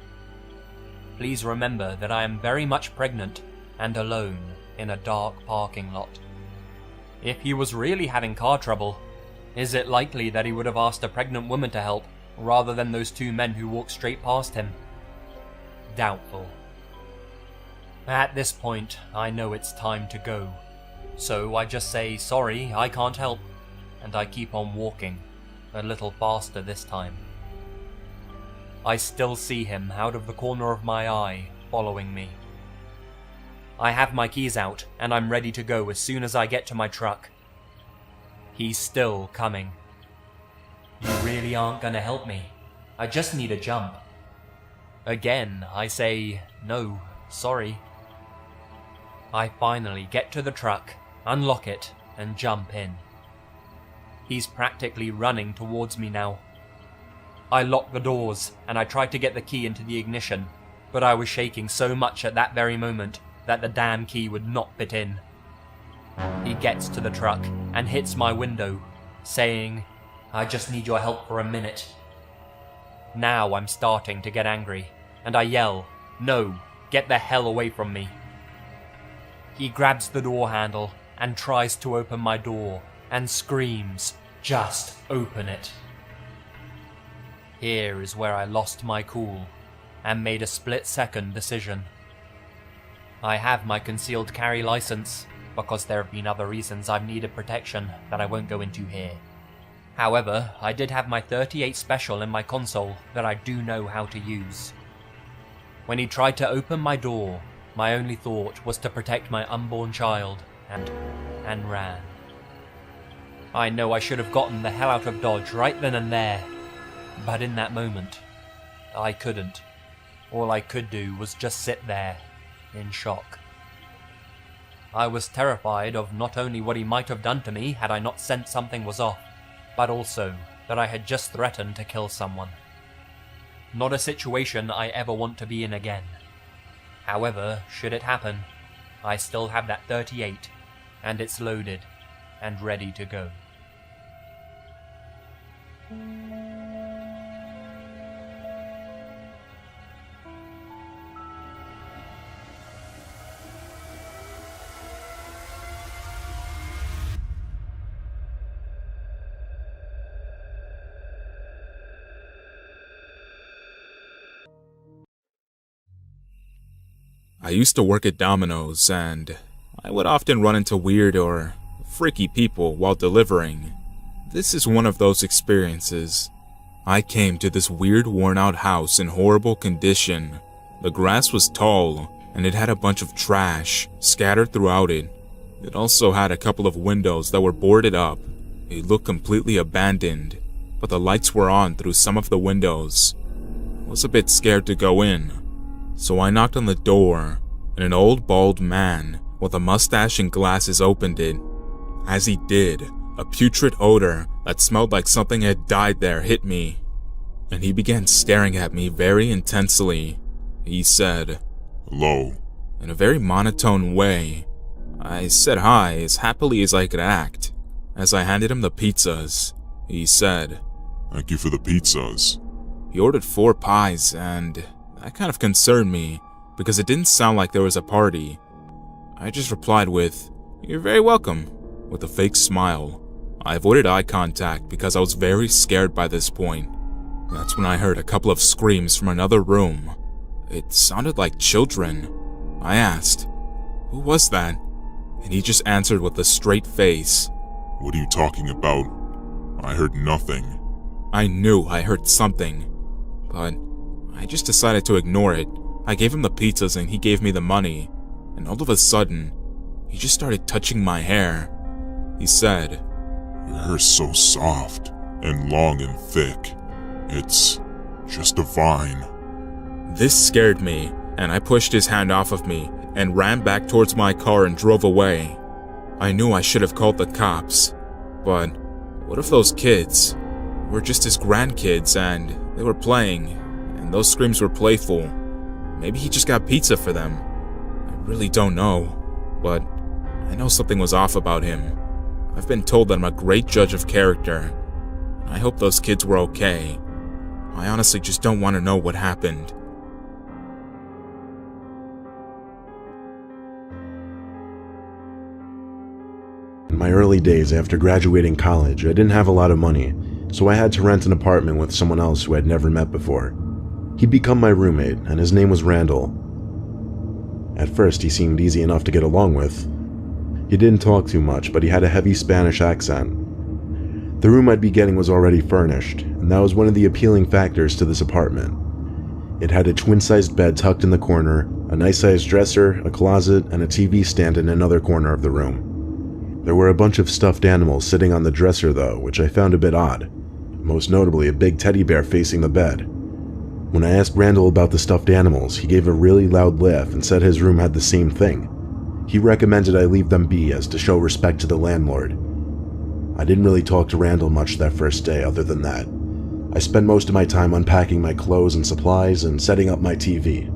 Please remember that I am very much pregnant and alone in a dark parking lot. If he was really having car trouble, is it likely that he would have asked a pregnant woman to help rather than those 2 men who walked straight past him? Doubtful. At this point, I know it's time to go, so I just say, "Sorry, I can't help," and I keep on walking, a little faster this time. I still see him out of the corner of my eye, following me. I have my keys out, and I'm ready to go as soon as I get to my truck. He's still coming. "You really aren't gonna help me? I just need a jump." Again, I say, "No, sorry." I finally get to the truck, unlock it, and jump in. He's practically running towards me now. I lock the doors, and I tried to get the key into the ignition, but I was shaking so much at that very moment that the damn key would not fit in. He gets to the truck and hits my window, saying, "I just need your help for a minute." Now I'm starting to get angry, and I yell, "No, get the hell away from me." He grabs the door handle and tries to open my door and screams, "Just open it." Here is where I lost my cool and made a split-second decision. I have my concealed carry license because there have been other reasons I've needed protection that I won't go into here. However, I did have my .38 Special in my console that I do know how to use. When he tried to open my door, my only thought was to protect my unborn child and ran. I know I should have gotten the hell out of Dodge right then and there, but in that moment, I couldn't. All I could do was just sit there, in shock. I was terrified of not only what he might have done to me had I not sensed something was off, but also that I had just threatened to kill someone. Not a situation I ever want to be in again. However, should it happen, I still have that .38, and it's loaded and ready to go. I used to work at Domino's, and I would often run into weird or freaky people while delivering. This is one of those experiences. I came to this weird worn-out house in horrible condition. The grass was tall, and it had a bunch of trash scattered throughout it. It also had a couple of windows that were boarded up. It looked completely abandoned, but the lights were on through some of the windows. I was a bit scared to go in, so I knocked on the door, and an old bald man with a mustache and glasses opened it. As he did, a putrid odor that smelled like something had died there hit me, and he began staring at me very intensely. He said, "Hello," in a very monotone way. I said hi as happily as I could act. As I handed him the pizzas, he said, "Thank you for the pizzas." He ordered 4 pies, and that kind of concerned me because it didn't sound like there was a party. I just replied with, "You're very welcome," with a fake smile. I avoided eye contact because I was very scared by this point. That's when I heard a couple of screams from another room. It sounded like children. I asked, "Who was that?" And he just answered with a straight face, "What are you talking about? I heard nothing." I knew I heard something, but I just decided to ignore it. I gave him the pizzas and he gave me the money, and all of a sudden, he just started touching my hair. He said, "Your hair's so soft and long and thick. It's just a vine." This scared me, and I pushed his hand off of me and ran back towards my car and drove away. I knew I should have called the cops, but what if those kids were just his grandkids and they were playing, and those screams were playful? Maybe he just got pizza for them. I really don't know, but I know something was off about him. I've been told that I'm a great judge of character. I hope those kids were okay. I honestly just don't want to know what happened. In my early days after graduating college, I didn't have a lot of money, so I had to rent an apartment with someone else who I'd never met before. He'd become my roommate, and his name was Randall. At first, he seemed easy enough to get along with. He didn't talk too much, but he had a heavy Spanish accent. The room I'd be getting was already furnished, and that was one of the appealing factors to this apartment. It had a twin-sized bed tucked in the corner, a nice-sized dresser, a closet, and a TV stand in another corner of the room. There were a bunch of stuffed animals sitting on the dresser though, which I found a bit odd. Most notably a big teddy bear facing the bed. When I asked Randall about the stuffed animals, he gave a really loud laugh and said his room had the same thing. He recommended I leave them be as to show respect to the landlord. I didn't really talk to Randall much that first day other than that. I spent most of my time unpacking my clothes and supplies and setting up my TV.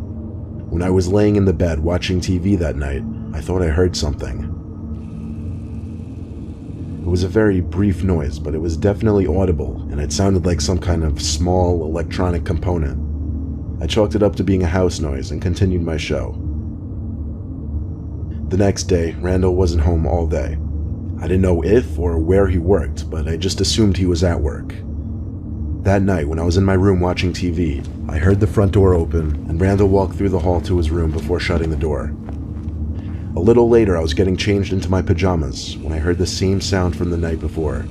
When I was laying in the bed watching TV that night, I thought I heard something. It was a very brief noise, but it was definitely audible, and it sounded like some kind of small electronic component. I chalked it up to being a house noise and continued my show. The next day, Randall wasn't home all day. I didn't know if or where he worked, but I just assumed he was at work. That night, when I was in my room watching TV, I heard the front door open, and Randall walked through the hall to his room before shutting the door. A little later, I was getting changed into my pajamas when I heard the same sound from the night before.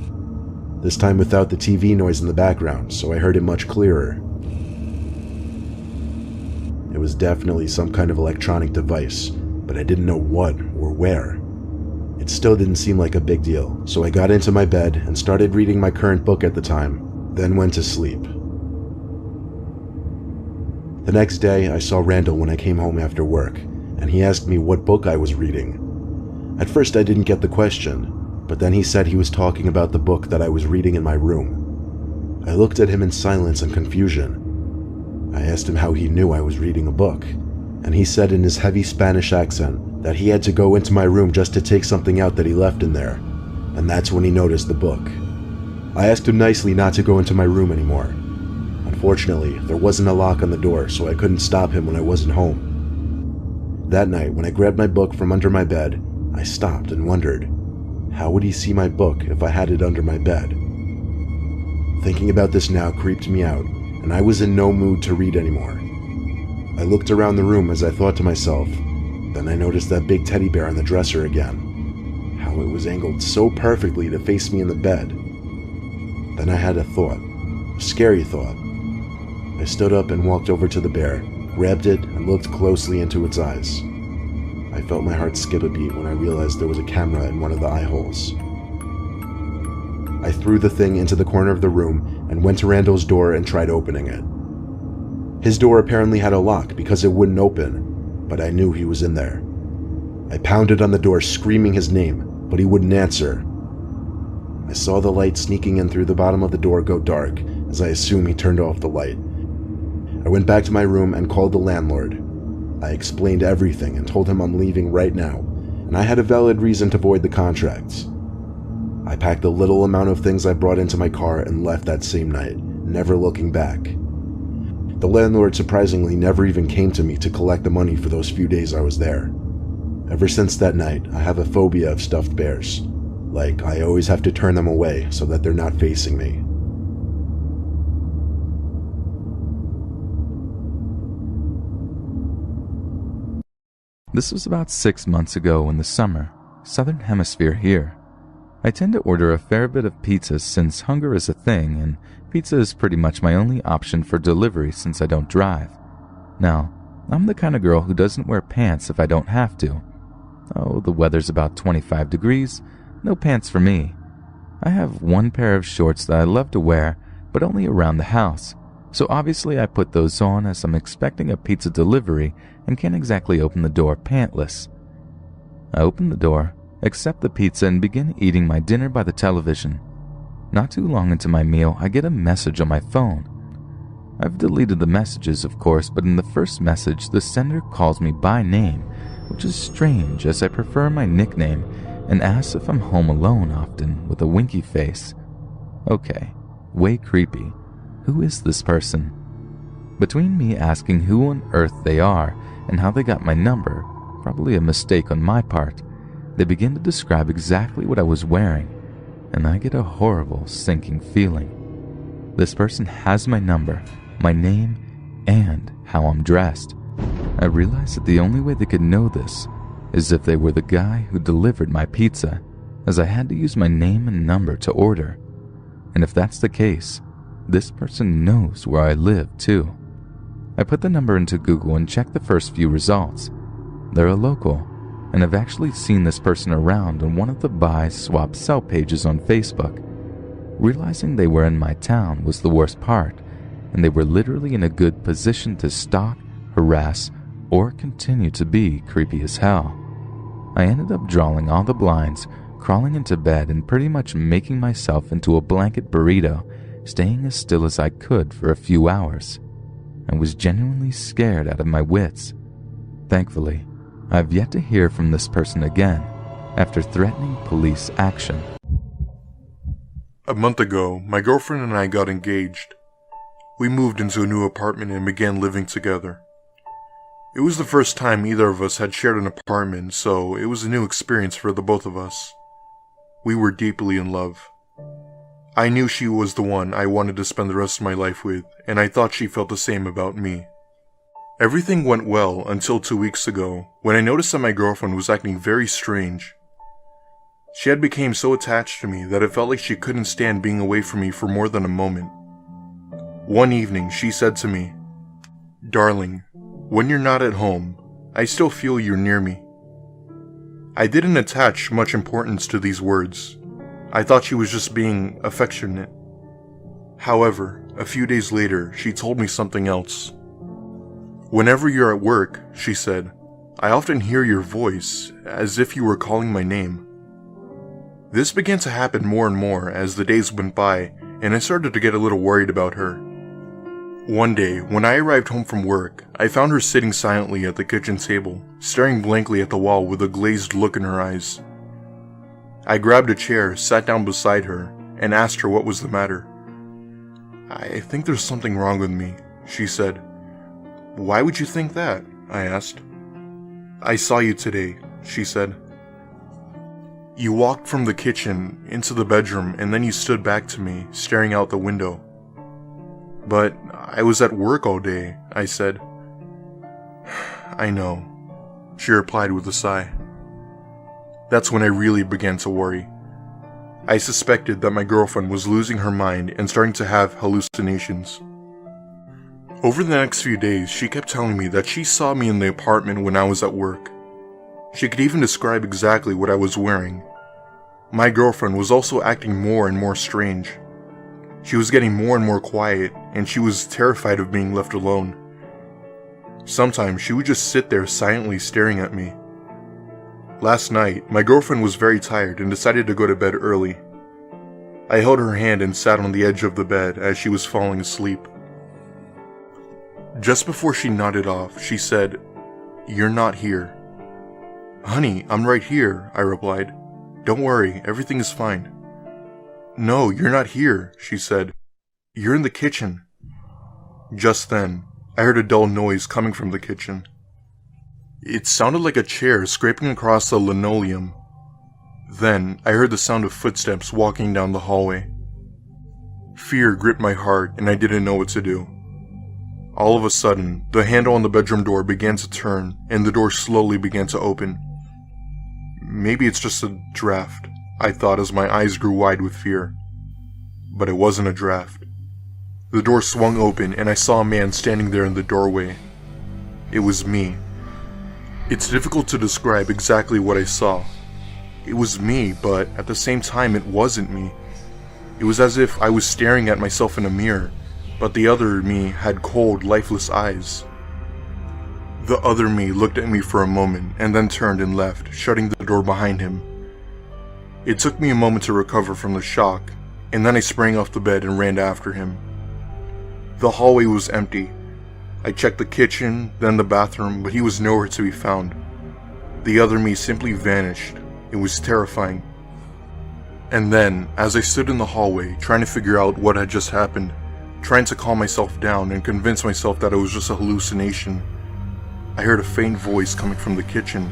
This time without the TV noise in the background, so I heard it much clearer. It was definitely some kind of electronic device, but I didn't know what or where. It still didn't seem like a big deal, so I got into my bed and started reading my current book at the time, then went to sleep. The next day, I saw Randall when I came home after work, and he asked me what book I was reading. At first I didn't get the question, but then he said he was talking about the book that I was reading in my room. I looked at him in silence and confusion. I asked him how he knew I was reading a book, and he said in his heavy Spanish accent that he had to go into my room just to take something out that he left in there, and that's when he noticed the book. I asked him nicely not to go into my room anymore. Unfortunately, there wasn't a lock on the door, so I couldn't stop him when I wasn't home. That night, when I grabbed my book from under my bed, I stopped and wondered, how would he see my book if I had it under my bed? Thinking about this now creeped me out, and I was in no mood to read anymore. I looked around the room as I thought to myself, then I noticed that big teddy bear on the dresser again. How it was angled so perfectly to face me in the bed. Then I had a thought, a scary thought. I stood up and walked over to the bear, grabbed it, and looked closely into its eyes. I felt my heart skip a beat when I realized there was a camera in one of the eye holes. I threw the thing into the corner of the room and went to Randall's door and tried opening it. His door apparently had a lock because it wouldn't open, but I knew he was in there. I pounded on the door screaming his name, but he wouldn't answer. I saw the light sneaking in through the bottom of the door go dark, as I assume he turned off the light. I went back to my room and called the landlord. I explained everything and told him I'm leaving right now, and I had a valid reason to void the contracts. I packed the little amount of things I brought into my car and left that same night, never looking back. The landlord surprisingly never even came to me to collect the money for those few days I was there. Ever since that night, I have a phobia of stuffed bears. Like, I always have to turn them away so that they're not facing me. This was about 6 months ago in the summer, southern hemisphere here. I tend to order a fair bit of pizza since hunger is a thing, and pizza is pretty much my only option for delivery since I don't drive. Now, I'm the kind of girl who doesn't wear pants if I don't have to. Oh, the weather's about 25 degrees, no pants for me. I have one pair of shorts that I love to wear, but only around the house, so obviously I put those on as I'm expecting a pizza delivery and can't exactly open the door pantless. I open the door, accept the pizza, and begin eating my dinner by the television. Not too long into my meal, I get a message on my phone. I've deleted the messages, of course, but in the first message, the sender calls me by name, which is strange as I prefer my nickname, and asks if I'm home alone often with a winky face. Okay, way creepy. Who is this person? Between me asking who on earth they are and how they got my number, probably a mistake on my part, they begin to describe exactly what I was wearing, and I get a horrible sinking feeling. This person has my number, my name, and how I'm dressed. I realize that the only way they could know this is if they were the guy who delivered my pizza, as I had to use my name and number to order. And if that's the case, this person knows where I live too. I put the number into Google and checked the first few results. They're a local, and I've actually seen this person around on one of the buy, swap, sell pages on Facebook. Realizing they were in my town was the worst part, and they were literally in a good position to stalk, harass, or continue to be creepy as hell. I ended up drawing all the blinds, crawling into bed, and pretty much making myself into a blanket burrito, staying as still as I could for a few hours. I was genuinely scared out of my wits. Thankfully, I've yet to hear from this person again after threatening police action. A month ago, my girlfriend and I got engaged. We moved into a new apartment and began living together. It was the first time either of us had shared an apartment, so it was a new experience for the both of us. We were deeply in love. I knew she was the one I wanted to spend the rest of my life with, and I thought she felt the same about me. Everything went well until 2 weeks ago, when I noticed that my girlfriend was acting very strange. She had become so attached to me that it felt like she couldn't stand being away from me for more than a moment. One evening, she said to me, "Darling, when you're not at home, I still feel you're near me." I didn't attach much importance to these words. I thought she was just being affectionate. However, a few days later, she told me something else. "Whenever you're at work," she said, "I often hear your voice, as if you were calling my name." This began to happen more and more as the days went by, and I started to get a little worried about her. One day, when I arrived home from work, I found her sitting silently at the kitchen table, staring blankly at the wall with a glazed look in her eyes. I grabbed a chair, sat down beside her, and asked her what was the matter. "I think there's something wrong with me," she said. "Why would you think that?" I asked. "I saw you today," she said. "You walked from the kitchen into the bedroom and then you stood back to me, staring out the window." "But I was at work all day," I said. "I know," she replied with a sigh. That's when I really began to worry. I suspected that my girlfriend was losing her mind and starting to have hallucinations. Over the next few days, she kept telling me that she saw me in the apartment when I was at work. She could even describe exactly what I was wearing. My girlfriend was also acting more and more strange. She was getting more and more quiet, and she was terrified of being left alone. Sometimes she would just sit there silently staring at me. Last night, my girlfriend was very tired and decided to go to bed early. I held her hand and sat on the edge of the bed as she was falling asleep. Just before she nodded off, she said, "You're not here." "Honey, I'm right here," I replied. "Don't worry, everything is fine." "No, you're not here," she said. "You're in the kitchen." Just then, I heard a dull noise coming from the kitchen. It sounded like a chair scraping across the linoleum. Then, I heard the sound of footsteps walking down the hallway. Fear gripped my heart, and I didn't know what to do. All of a sudden, the handle on the bedroom door began to turn, and the door slowly began to open. Maybe it's just a draft, I thought as my eyes grew wide with fear. But it wasn't a draft. The door swung open, and I saw a man standing there in the doorway. It was me. It's difficult to describe exactly what I saw. It was me, but at the same time it wasn't me. It was as if I was staring at myself in a mirror, but the other me had cold, lifeless eyes. The other me looked at me for a moment and then turned and left, shutting the door behind him. It took me a moment to recover from the shock, and then I sprang off the bed and ran after him. The hallway was empty. I checked the kitchen, then the bathroom, but he was nowhere to be found. The other me simply vanished. It was terrifying. And then, as I stood in the hallway, trying to figure out what had just happened, trying to calm myself down and convince myself that it was just a hallucination, I heard a faint voice coming from the kitchen.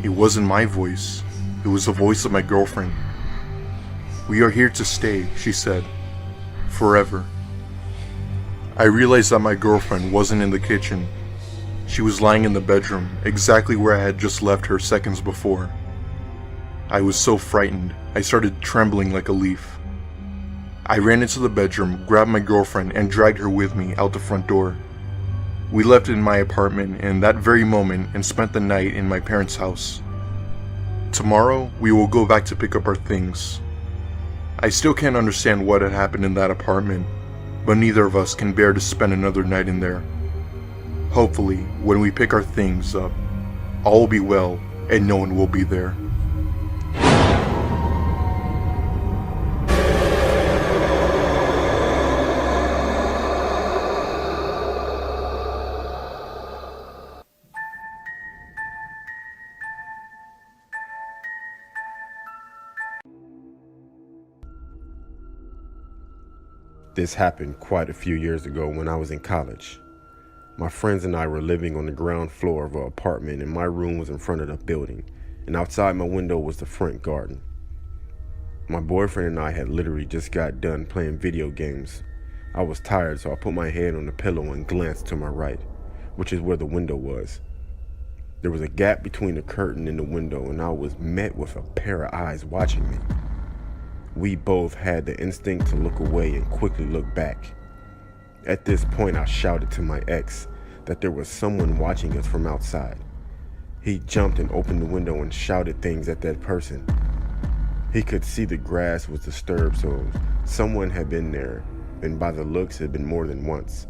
It wasn't my voice. It was the voice of my girlfriend. "We are here to stay," she said. "Forever." I realized that my girlfriend wasn't in the kitchen. She was lying in the bedroom, exactly where I had just left her seconds before. I was so frightened, I started trembling like a leaf. I ran into the bedroom, grabbed my girlfriend, and dragged her with me out the front door. We left in my apartment in that very moment and spent the night in my parents' house. Tomorrow, we will go back to pick up our things. I still can't understand what had happened in that apartment, but neither of us can bear to spend another night in there. Hopefully, when we pick our things up, all will be well and no one will be there. This happened quite a few years ago when I was in college. My friends and I were living on the ground floor of an apartment, and my room was in front of the building, and outside my window was the front garden. My boyfriend and I had literally just got done playing video games. I was tired, so I put my head on the pillow and glanced to my right, which is where the window was. There was a gap between the curtain and the window, and I was met with a pair of eyes watching me. We both had the instinct to look away and quickly look back. At this point, I shouted to my ex that there was someone watching us from outside. He jumped and opened the window and shouted things at that person. He could see the grass was disturbed, so someone had been there, and by the looks, had been more than once.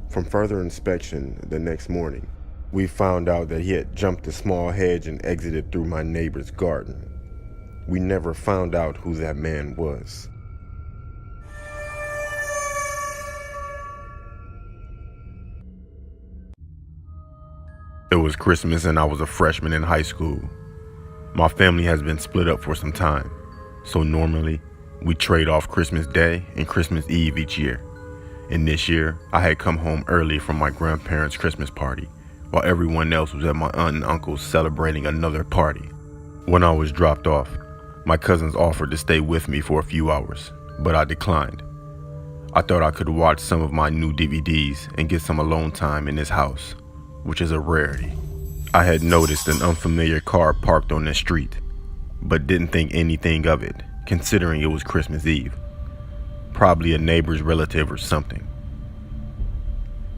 From further inspection the next morning, we found out that he had jumped a small hedge and exited through my neighbor's garden. We never found out who that man was. It was Christmas and I was a freshman in high school. My family has been split up for some time, so normally we trade off Christmas Day and Christmas Eve each year. And this year, I had come home early from my grandparents' Christmas party, while everyone else was at my aunt and uncle's celebrating another party. When I was dropped off, my cousins offered to stay with me for a few hours, but I declined. I thought I could watch some of my new DVDs and get some alone time in his house, which is a rarity. I had noticed an unfamiliar car parked on the street, but didn't think anything of it, considering it was Christmas Eve. Probably a neighbor's relative or something.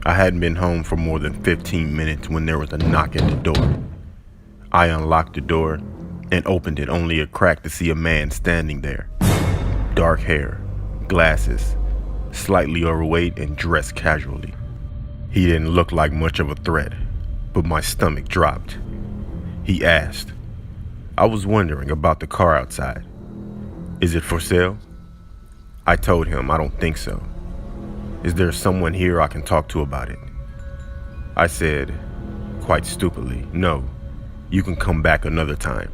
I hadn't been home for more than 15 minutes when there was a knock at the door. I unlocked the door and opened it only a crack to see a man standing there. Dark hair, glasses, slightly overweight and dressed casually. He didn't look like much of a threat, but my stomach dropped. He asked, I was wondering about the car outside. Is it for sale? I told him I don't think so. Is there someone here I can talk to about it? I said, quite stupidly, no, you can come back another time.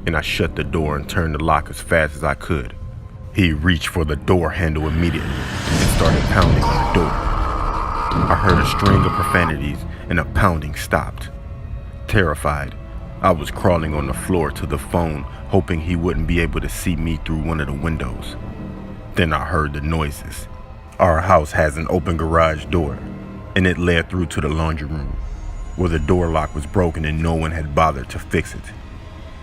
And I shut the door and turned the lock as fast as I could. He reached for the door handle immediately and started pounding on the door. I heard a string of profanities and the pounding stopped. Terrified, I was crawling on the floor to the phone, hoping he wouldn't be able to see me through one of the windows. Then I heard the noises. Our house has an open garage door, and it led through to the laundry room, where the door lock was broken and no one had bothered to fix it.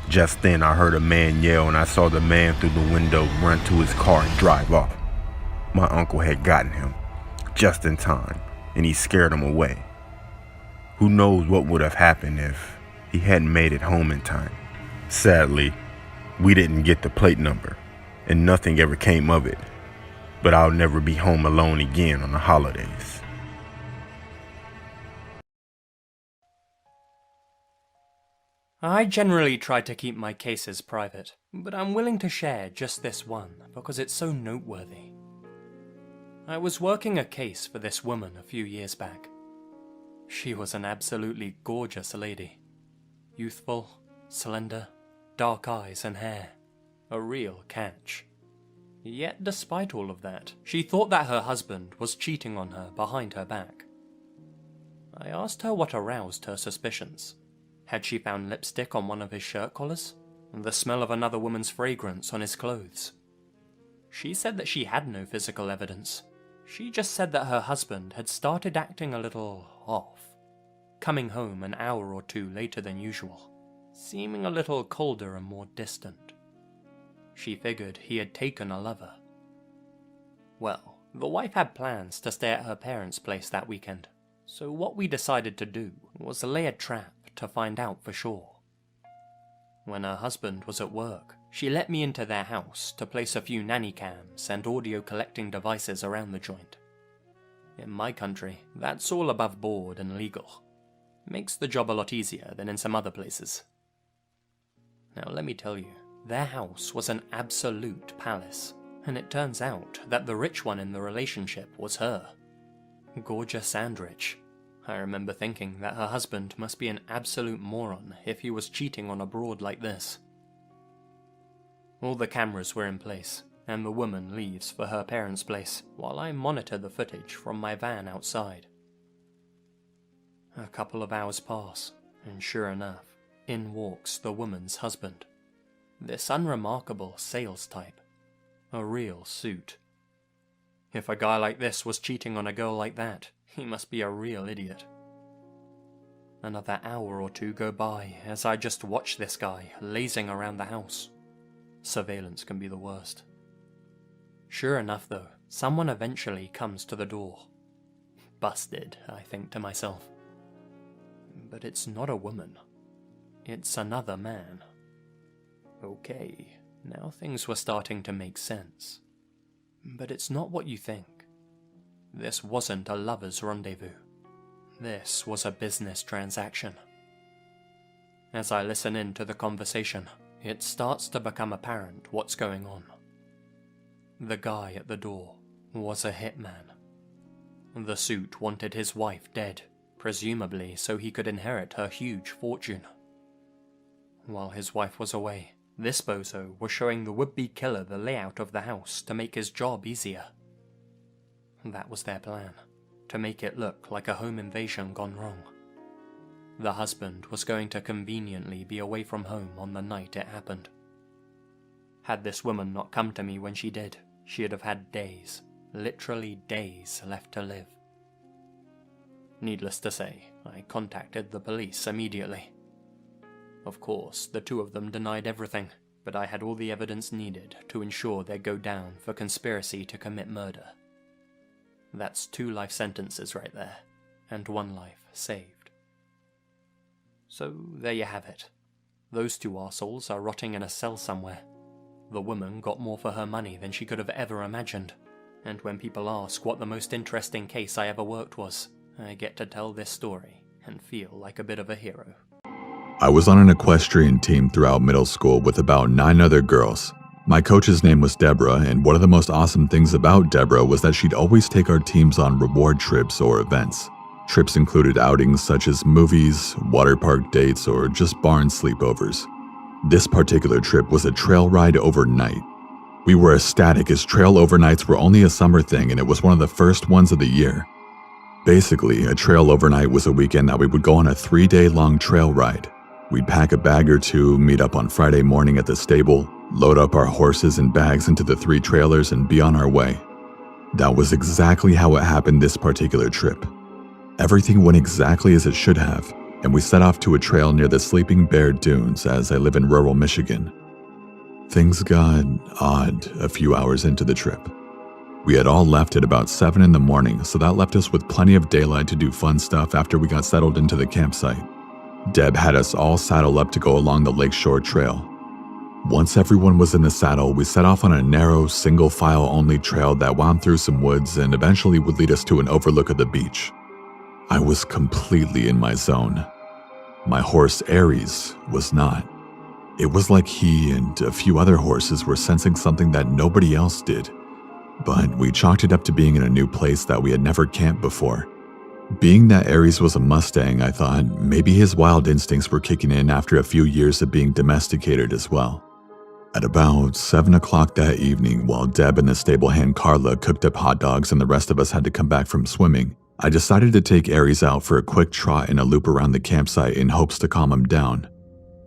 Just then I heard a man yell and I saw the man through the window run to his car and drive off. My uncle had gotten him, just in time, and he scared him away. Who knows what would have happened if he hadn't made it home in time. Sadly, we didn't get the plate number, and nothing ever came of it. But I'll never be home alone again on the holidays. I generally try to keep my cases private, but I'm willing to share just this one because it's so noteworthy. I was working a case for this woman a few years back. She was an absolutely gorgeous lady. Youthful, slender, dark eyes and hair. A real catch. Yet despite all of that, she thought that her husband was cheating on her behind her back. I asked her what aroused her suspicions. Had she found lipstick on one of his shirt collars? The smell of another woman's fragrance on his clothes? She said that she had no physical evidence. She just said that her husband had started acting a little off, coming home an hour or two later than usual, seeming a little colder and more distant. She figured he had taken a lover. Well, the wife had plans to stay at her parents' place that weekend, so what we decided to do was lay a trap to find out for sure. When her husband was at work, she let me into their house to place a few nanny cams and audio collecting devices around the joint. In my country, that's all above board and legal. Makes the job a lot easier than in some other places. Now let me tell you, their house was an absolute palace, and it turns out that the rich one in the relationship was her. Gorgeous and rich. I remember thinking that her husband must be an absolute moron if he was cheating on a broad like this. All the cameras were in place, and the woman leaves for her parents' place while I monitor the footage from my van outside. A couple of hours pass, and sure enough, in walks the woman's husband. This unremarkable sales type. A real suit. If a guy like this was cheating on a girl like that, he must be a real idiot. Another hour or two go by as I just watch this guy lazing around the house. Surveillance can be the worst. Sure enough though, someone eventually comes to the door. Busted, I think to myself. But it's not a woman. It's another man. Okay, now things were starting to make sense. But it's not what you think. This wasn't a lover's rendezvous. This was a business transaction. As I listen in to the conversation, it starts to become apparent what's going on. The guy at the door was a hitman. The suit wanted his wife dead, presumably so he could inherit her huge fortune. While his wife was away, this bozo was showing the would-be killer the layout of the house to make his job easier. That was their plan, to make it look like a home invasion gone wrong. The husband was going to conveniently be away from home on the night it happened. Had this woman not come to me when she did, she'd have had days, literally days, left to live. Needless to say, I contacted the police immediately. Of course, the two of them denied everything, but I had all the evidence needed to ensure they'd go down for conspiracy to commit murder. That's 2 life sentences right there, and 1 life saved. So there you have it. Those two arseholes are rotting in a cell somewhere. The woman got more for her money than she could have ever imagined. And when people ask what the most interesting case I ever worked was, I get to tell this story and feel like a bit of a hero. I was on an equestrian team throughout middle school with about 9 other girls. My coach's name was Deborah, and one of the most awesome things about Deborah was that she'd always take our teams on reward trips or events. Trips included outings such as movies, water park dates, or just barn sleepovers. This particular trip was a trail ride overnight. We were ecstatic as trail overnights were only a summer thing, and it was one of the first ones of the year. Basically, a trail overnight was a weekend that we would go on a 3-day-long trail ride. We'd pack a bag or two, meet up on Friday morning at the stable, load up our horses and bags into the 3 trailers, and be on our way. That was exactly how it happened this particular trip. Everything went exactly as it should have, and we set off to a trail near the Sleeping Bear Dunes as I live in rural Michigan. Things got odd a few hours into the trip. We had all left at about 7 in the morning, so that left us with plenty of daylight to do fun stuff after we got settled into the campsite. Deb had us all saddle up to go along the Lakeshore Trail. Once everyone was in the saddle, we set off on a narrow, single-file-only trail that wound through some woods and eventually would lead us to an overlook of the beach. I was completely in my zone. My horse, Aries, was not. It was like he and a few other horses were sensing something that nobody else did. But we chalked it up to being in a new place that we had never camped before. Being that Aries was a Mustang, I thought maybe his wild instincts were kicking in after a few years of being domesticated as well. At about 7 o'clock that evening, while Deb and the stable hand Carla cooked up hot dogs and the rest of us had to come back from swimming, I decided to take Aries out for a quick trot and a loop around the campsite in hopes to calm him down.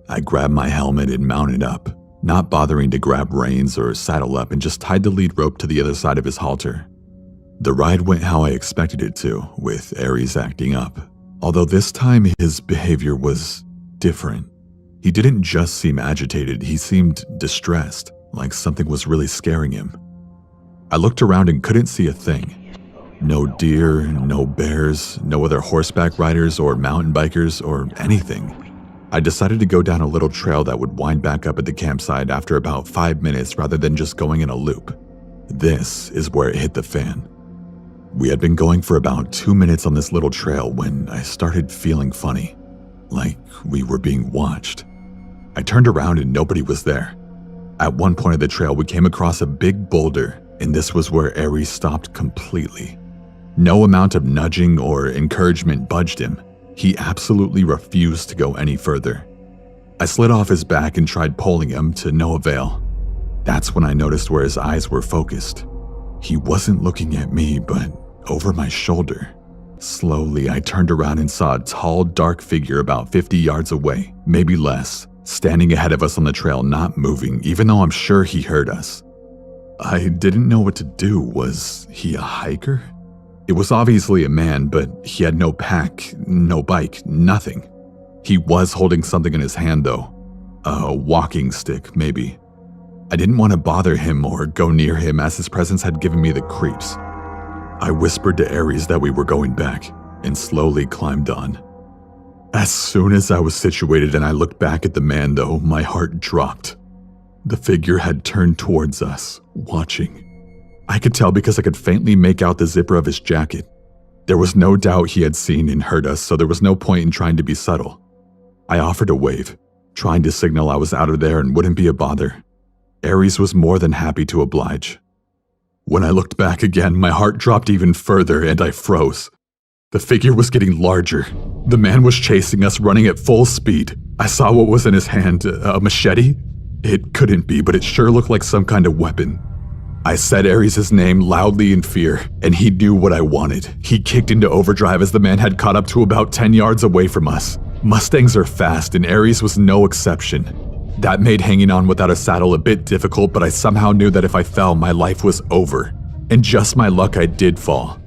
I grabbed my helmet and mounted up, not bothering to grab reins or saddle up, and just tied the lead rope to the other side of his halter. The ride went how I expected it to, with Aries acting up, although this time his behavior was different. He didn't just seem agitated, he seemed distressed, like something was really scaring him. I looked around and couldn't see a thing. No deer, no bears, no other horseback riders or mountain bikers or anything. I decided to go down a little trail that would wind back up at the campsite after about 5 minutes rather than just going in a loop. This is where it hit the fan. We had been going for about 2 minutes on this little trail when I started feeling funny, like we were being watched. I turned around and nobody was there. At one point of the trail, we came across a big boulder, and this was where Aries stopped completely. No amount of nudging or encouragement budged him. He absolutely refused to go any further. I slid off his back and tried pulling him to no avail. That's when I noticed where his eyes were focused. He wasn't looking at me, but over my shoulder. Slowly, I turned around and saw a tall, dark figure about 50 yards away, maybe less, standing ahead of us on the trail, not moving, even though I'm sure he heard us. I didn't know what to do. Was he a hiker? It was obviously a man, but he had no pack, no bike, nothing. He was holding something in his hand, though. A walking stick, maybe. I didn't want to bother him or go near him as his presence had given me the creeps. I whispered to Aries that we were going back and slowly climbed on. As soon as I was situated and I looked back at the man, though, my heart dropped. The figure had turned towards us, watching. I could tell because I could faintly make out the zipper of his jacket. There was no doubt he had seen and heard us, so there was no point in trying to be subtle. I offered a wave, trying to signal I was out of there and wouldn't be a bother. Aries was more than happy to oblige. When I looked back again, my heart dropped even further and I froze. The figure was getting larger. The man was chasing us, running at full speed. I saw what was in his hand, a machete? It couldn't be, but it sure looked like some kind of weapon. I said Aries' name loudly in fear, and he knew what I wanted. He kicked into overdrive as the man had caught up to about 10 yards away from us. Mustangs are fast, and Aries was no exception. That made hanging on without a saddle a bit difficult, but I somehow knew that if I fell, my life was over. And just my luck, I did fall.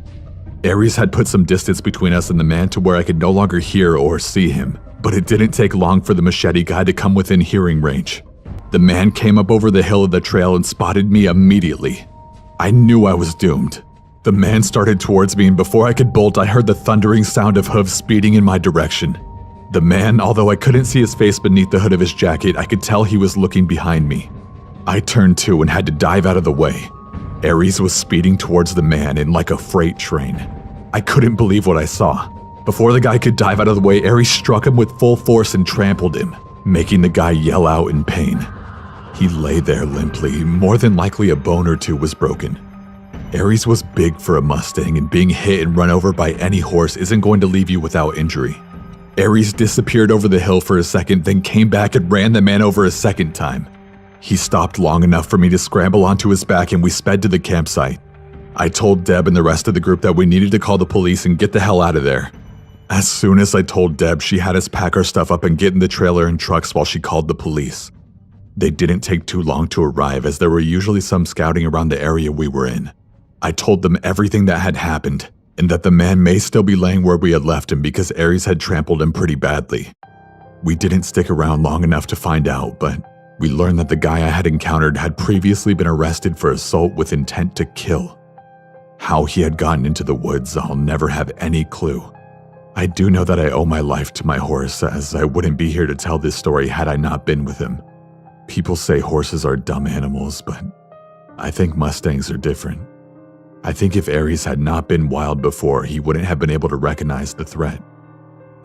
Aries had put some distance between us and the man to where I could no longer hear or see him, but it didn't take long for the machete guy to come within hearing range. The man came up over the hill of the trail and spotted me immediately. I knew I was doomed. The man started towards me, and before I could bolt, I heard the thundering sound of hooves speeding in my direction. The man, although I couldn't see his face beneath the hood of his jacket, I could tell he was looking behind me. I turned too and had to dive out of the way. Aries was speeding towards the man in like a freight train. I couldn't believe what I saw. Before the guy could dive out of the way, Aries struck him with full force and trampled him, making the guy yell out in pain. He lay there limply, more than likely a bone or two was broken. Aries was big for a Mustang, and being hit and run over by any horse isn't going to leave you without injury. Aries disappeared over the hill for a second, then came back and ran the man over a second time. He stopped long enough for me to scramble onto his back and we sped to the campsite. I told Deb and the rest of the group that we needed to call the police and get the hell out of there. As soon as I told Deb, she had us pack our stuff up and get in the trailer and trucks while she called the police. They didn't take too long to arrive, as there were usually some scouting around the area we were in. I told them everything that had happened, and that the man may still be laying where we had left him because Aries had trampled him pretty badly. We didn't stick around long enough to find out, but we learned that the guy I had encountered had previously been arrested for assault with intent to kill. How he had gotten into the woods, I'll never have any clue. I do know that I owe my life to my horse, as I wouldn't be here to tell this story had I not been with him. People say horses are dumb animals, but I think Mustangs are different. I think if Aries had not been wild before, he wouldn't have been able to recognize the threat.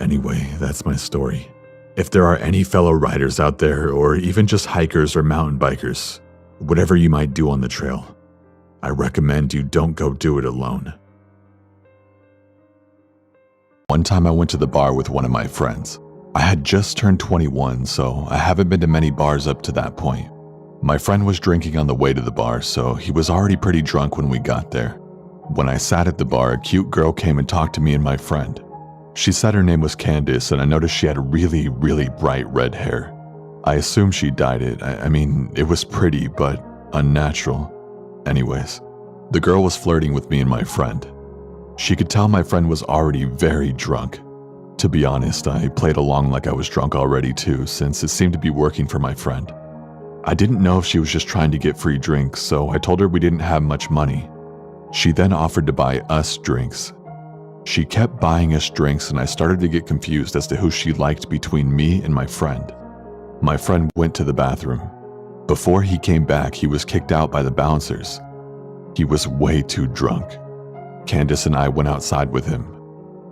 Anyway, that's my story. If there are any fellow riders out there, or even just hikers or mountain bikers, whatever you might do on the trail, I recommend you don't go do it alone. One time I went to the bar with one of my friends. I had just turned 21, so I haven't been to many bars up to that point. My friend was drinking on the way to the bar, so he was already pretty drunk when we got there. When I sat at the bar, a cute girl came and talked to me and my friend. She said her name was Candace, and I noticed she had really bright red hair. I assumed she dyed it. I mean, it was pretty, but unnatural. Anyways, the girl was flirting with me and my friend. She could tell my friend was already very drunk. To be honest, I played along like I was drunk already too, since it seemed to be working for my friend. I didn't know if she was just trying to get free drinks, so I told her we didn't have much money. She then offered to buy us drinks. She kept buying us drinks, and I started to get confused as to who she liked between me and my friend. My friend went to the bathroom. Before he came back, he was kicked out by the bouncers. He was way too drunk. Candace and I went outside with him.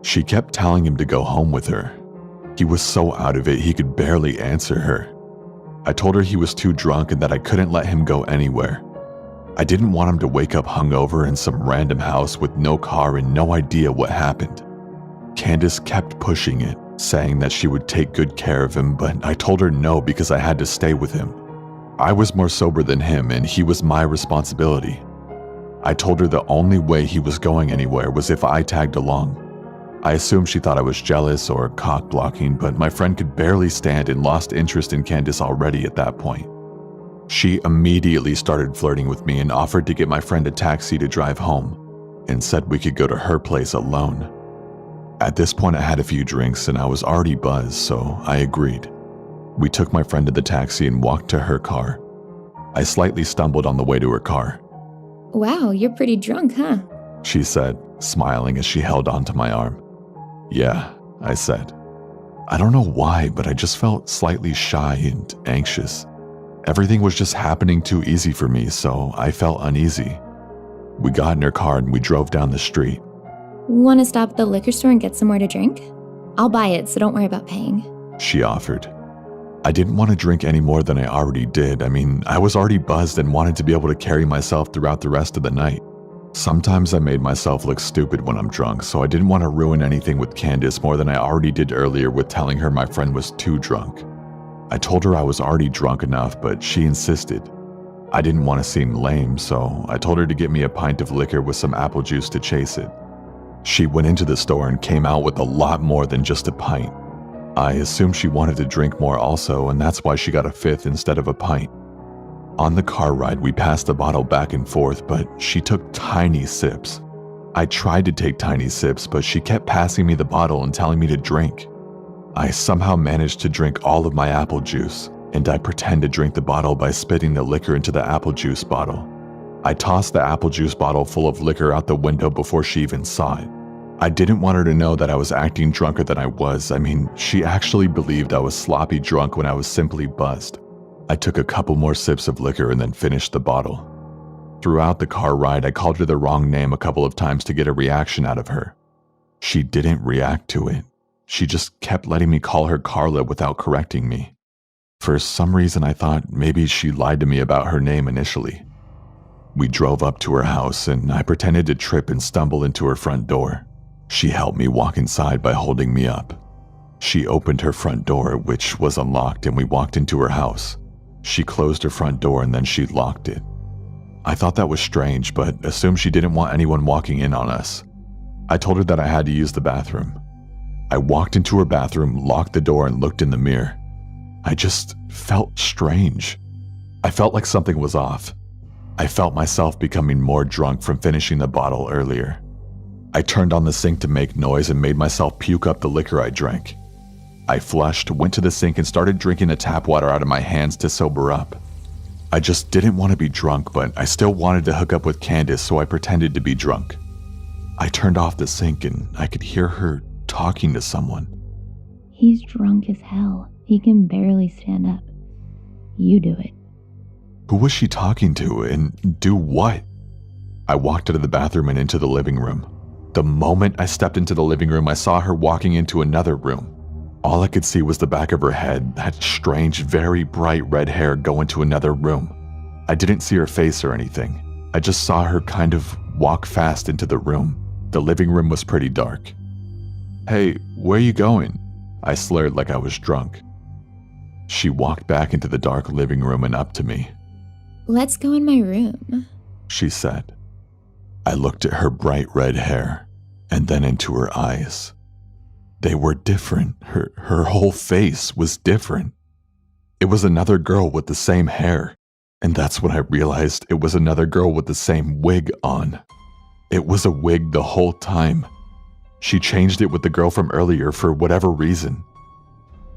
She kept telling him to go home with her. He was so out of it he could barely answer her. I told her he was too drunk and that I couldn't let him go anywhere. I didn't want him to wake up hungover in some random house with no car and no idea what happened. Candace kept pushing it, saying that she would take good care of him, but I told her no because I had to stay with him. I was more sober than him and he was my responsibility. I told her the only way he was going anywhere was if I tagged along. I assumed she thought I was jealous or cock-blocking, but my friend could barely stand and lost interest in Candace already at that point. She immediately started flirting with me and offered to get my friend a taxi to drive home, and said we could go to her place alone. At this point I had a few drinks and I was already buzzed, so I agreed. We took my friend to the taxi and walked to her car. I slightly stumbled on the way to her car. Wow, you're pretty drunk, huh? She said, smiling as she held onto my arm. Yeah, I said. I don't know why, but I just felt slightly shy and anxious. Everything was just happening too easy for me, so I felt uneasy. We got in her car and we drove down the street. Want to stop at the liquor store and get somewhere to drink? I'll buy it, so don't worry about paying. She offered. I didn't want to drink any more than I already did. I mean, I was already buzzed and wanted to be able to carry myself throughout the rest of the night. Sometimes I made myself look stupid when I'm drunk, so I didn't want to ruin anything with Candace more than I already did earlier with telling her my friend was too drunk. I told her I was already drunk enough, but she insisted. I didn't want to seem lame, so I told her to get me a pint of liquor with some apple juice to chase it. She went into the store and came out with a lot more than just a pint. I assumed she wanted to drink more also, and that's why she got a fifth instead of a pint. On the car ride, we passed the bottle back and forth, but she took tiny sips. I tried to take tiny sips, but she kept passing me the bottle and telling me to drink. I somehow managed to drink all of my apple juice, and I pretended to drink the bottle by spitting the liquor into the apple juice bottle. I tossed the apple juice bottle full of liquor out the window before she even saw it. I didn't want her to know that I was acting drunker than I was. I mean, she actually believed I was sloppy drunk when I was simply buzzed. I took a couple more sips of liquor and then finished the bottle. Throughout the car ride, I called her the wrong name a couple of times to get a reaction out of her. She didn't react to it. She just kept letting me call her Carla without correcting me. For some reason, I thought maybe she lied to me about her name initially. We drove up to her house, and I pretended to trip and stumble into her front door. She helped me walk inside by holding me up. She opened her front door, which was unlocked, and we walked into her house. She closed her front door and then she locked it. I thought that was strange, but assumed she didn't want anyone walking in on us. I told her that I had to use the bathroom. I walked into her bathroom, locked the door, and looked in the mirror. I just felt strange. I felt like something was off. I felt myself becoming more drunk from finishing the bottle earlier. I turned on the sink to make noise and made myself puke up the liquor I drank. I flushed, went to the sink, and started drinking the tap water out of my hands to sober up. I just didn't want to be drunk, but I still wanted to hook up with Candace, so I pretended to be drunk. I turned off the sink and I could hear her talking to someone. He's drunk as hell. He can barely stand up. You do it. Who was she talking to, and do what? I walked out of the bathroom and into the living room. The moment I stepped into the living room, I saw her walking into another room. All I could see was the back of her head, that strange, very bright red hair go into another room. I didn't see her face or anything. I just saw her kind of walk fast into the room. The living room was pretty dark. "Hey, where are you going?" I slurred like I was drunk. She walked back into the dark living room and up to me. Let's go in my room, she said. I looked at her bright red hair and then into her eyes. They were different. Her whole face was different. It was another girl with the same hair, and that's when I realized it was another girl with the same wig on. It was a wig the whole time. She changed it with the girl from earlier for whatever reason.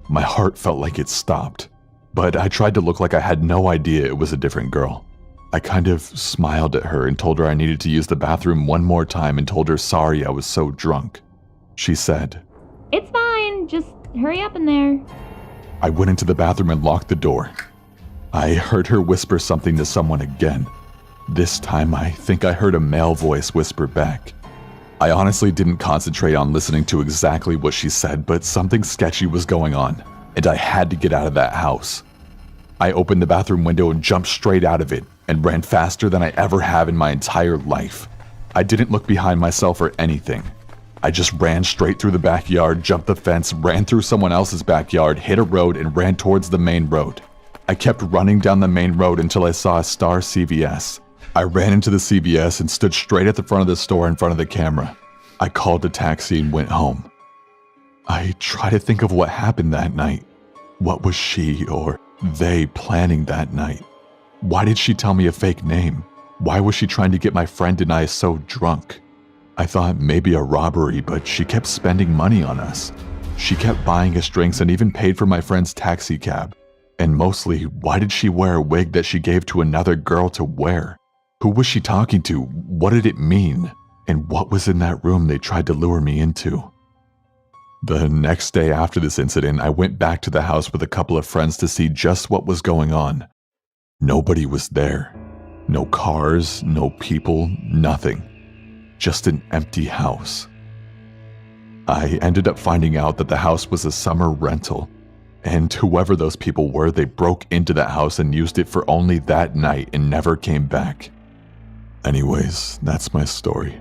My heart felt like it stopped, but I tried to look like I had no idea it was a different girl. I kind of smiled at her and told her I needed to use the bathroom one more time and told her sorry I was so drunk. She said, "It's fine, just hurry up in there." I went into the bathroom and locked the door. I heard her whisper something to someone again. This time I think I heard a male voice whisper back. I honestly didn't concentrate on listening to exactly what she said, but something sketchy was going on, and I had to get out of that house. I opened the bathroom window and jumped straight out of it, and ran faster than I ever have in my entire life. I didn't look behind myself or anything. I just ran straight through the backyard, jumped the fence, ran through someone else's backyard, hit a road, and ran towards the main road. I kept running down the main road until I saw a Star CVS. I ran into the CVS and stood straight at the front of the store in front of the camera. I called a taxi and went home. I try to think of what happened that night. What was she or they planning that night? Why did she tell me a fake name? Why was she trying to get my friend and I so drunk? I thought maybe a robbery, but she kept spending money on us. She kept buying us drinks and even paid for my friend's taxi cab. And mostly, why did she wear a wig that she gave to another girl to wear? Who was she talking to? What did it mean? And what was in that room they tried to lure me into? The next day after this incident, I went back to the house with a couple of friends to see just what was going on. Nobody was there. No cars, no people, nothing. Just an empty house. I ended up finding out that the house was a summer rental, and whoever those people were, they broke into that house and used it for only that night and never came back. Anyways, that's my story.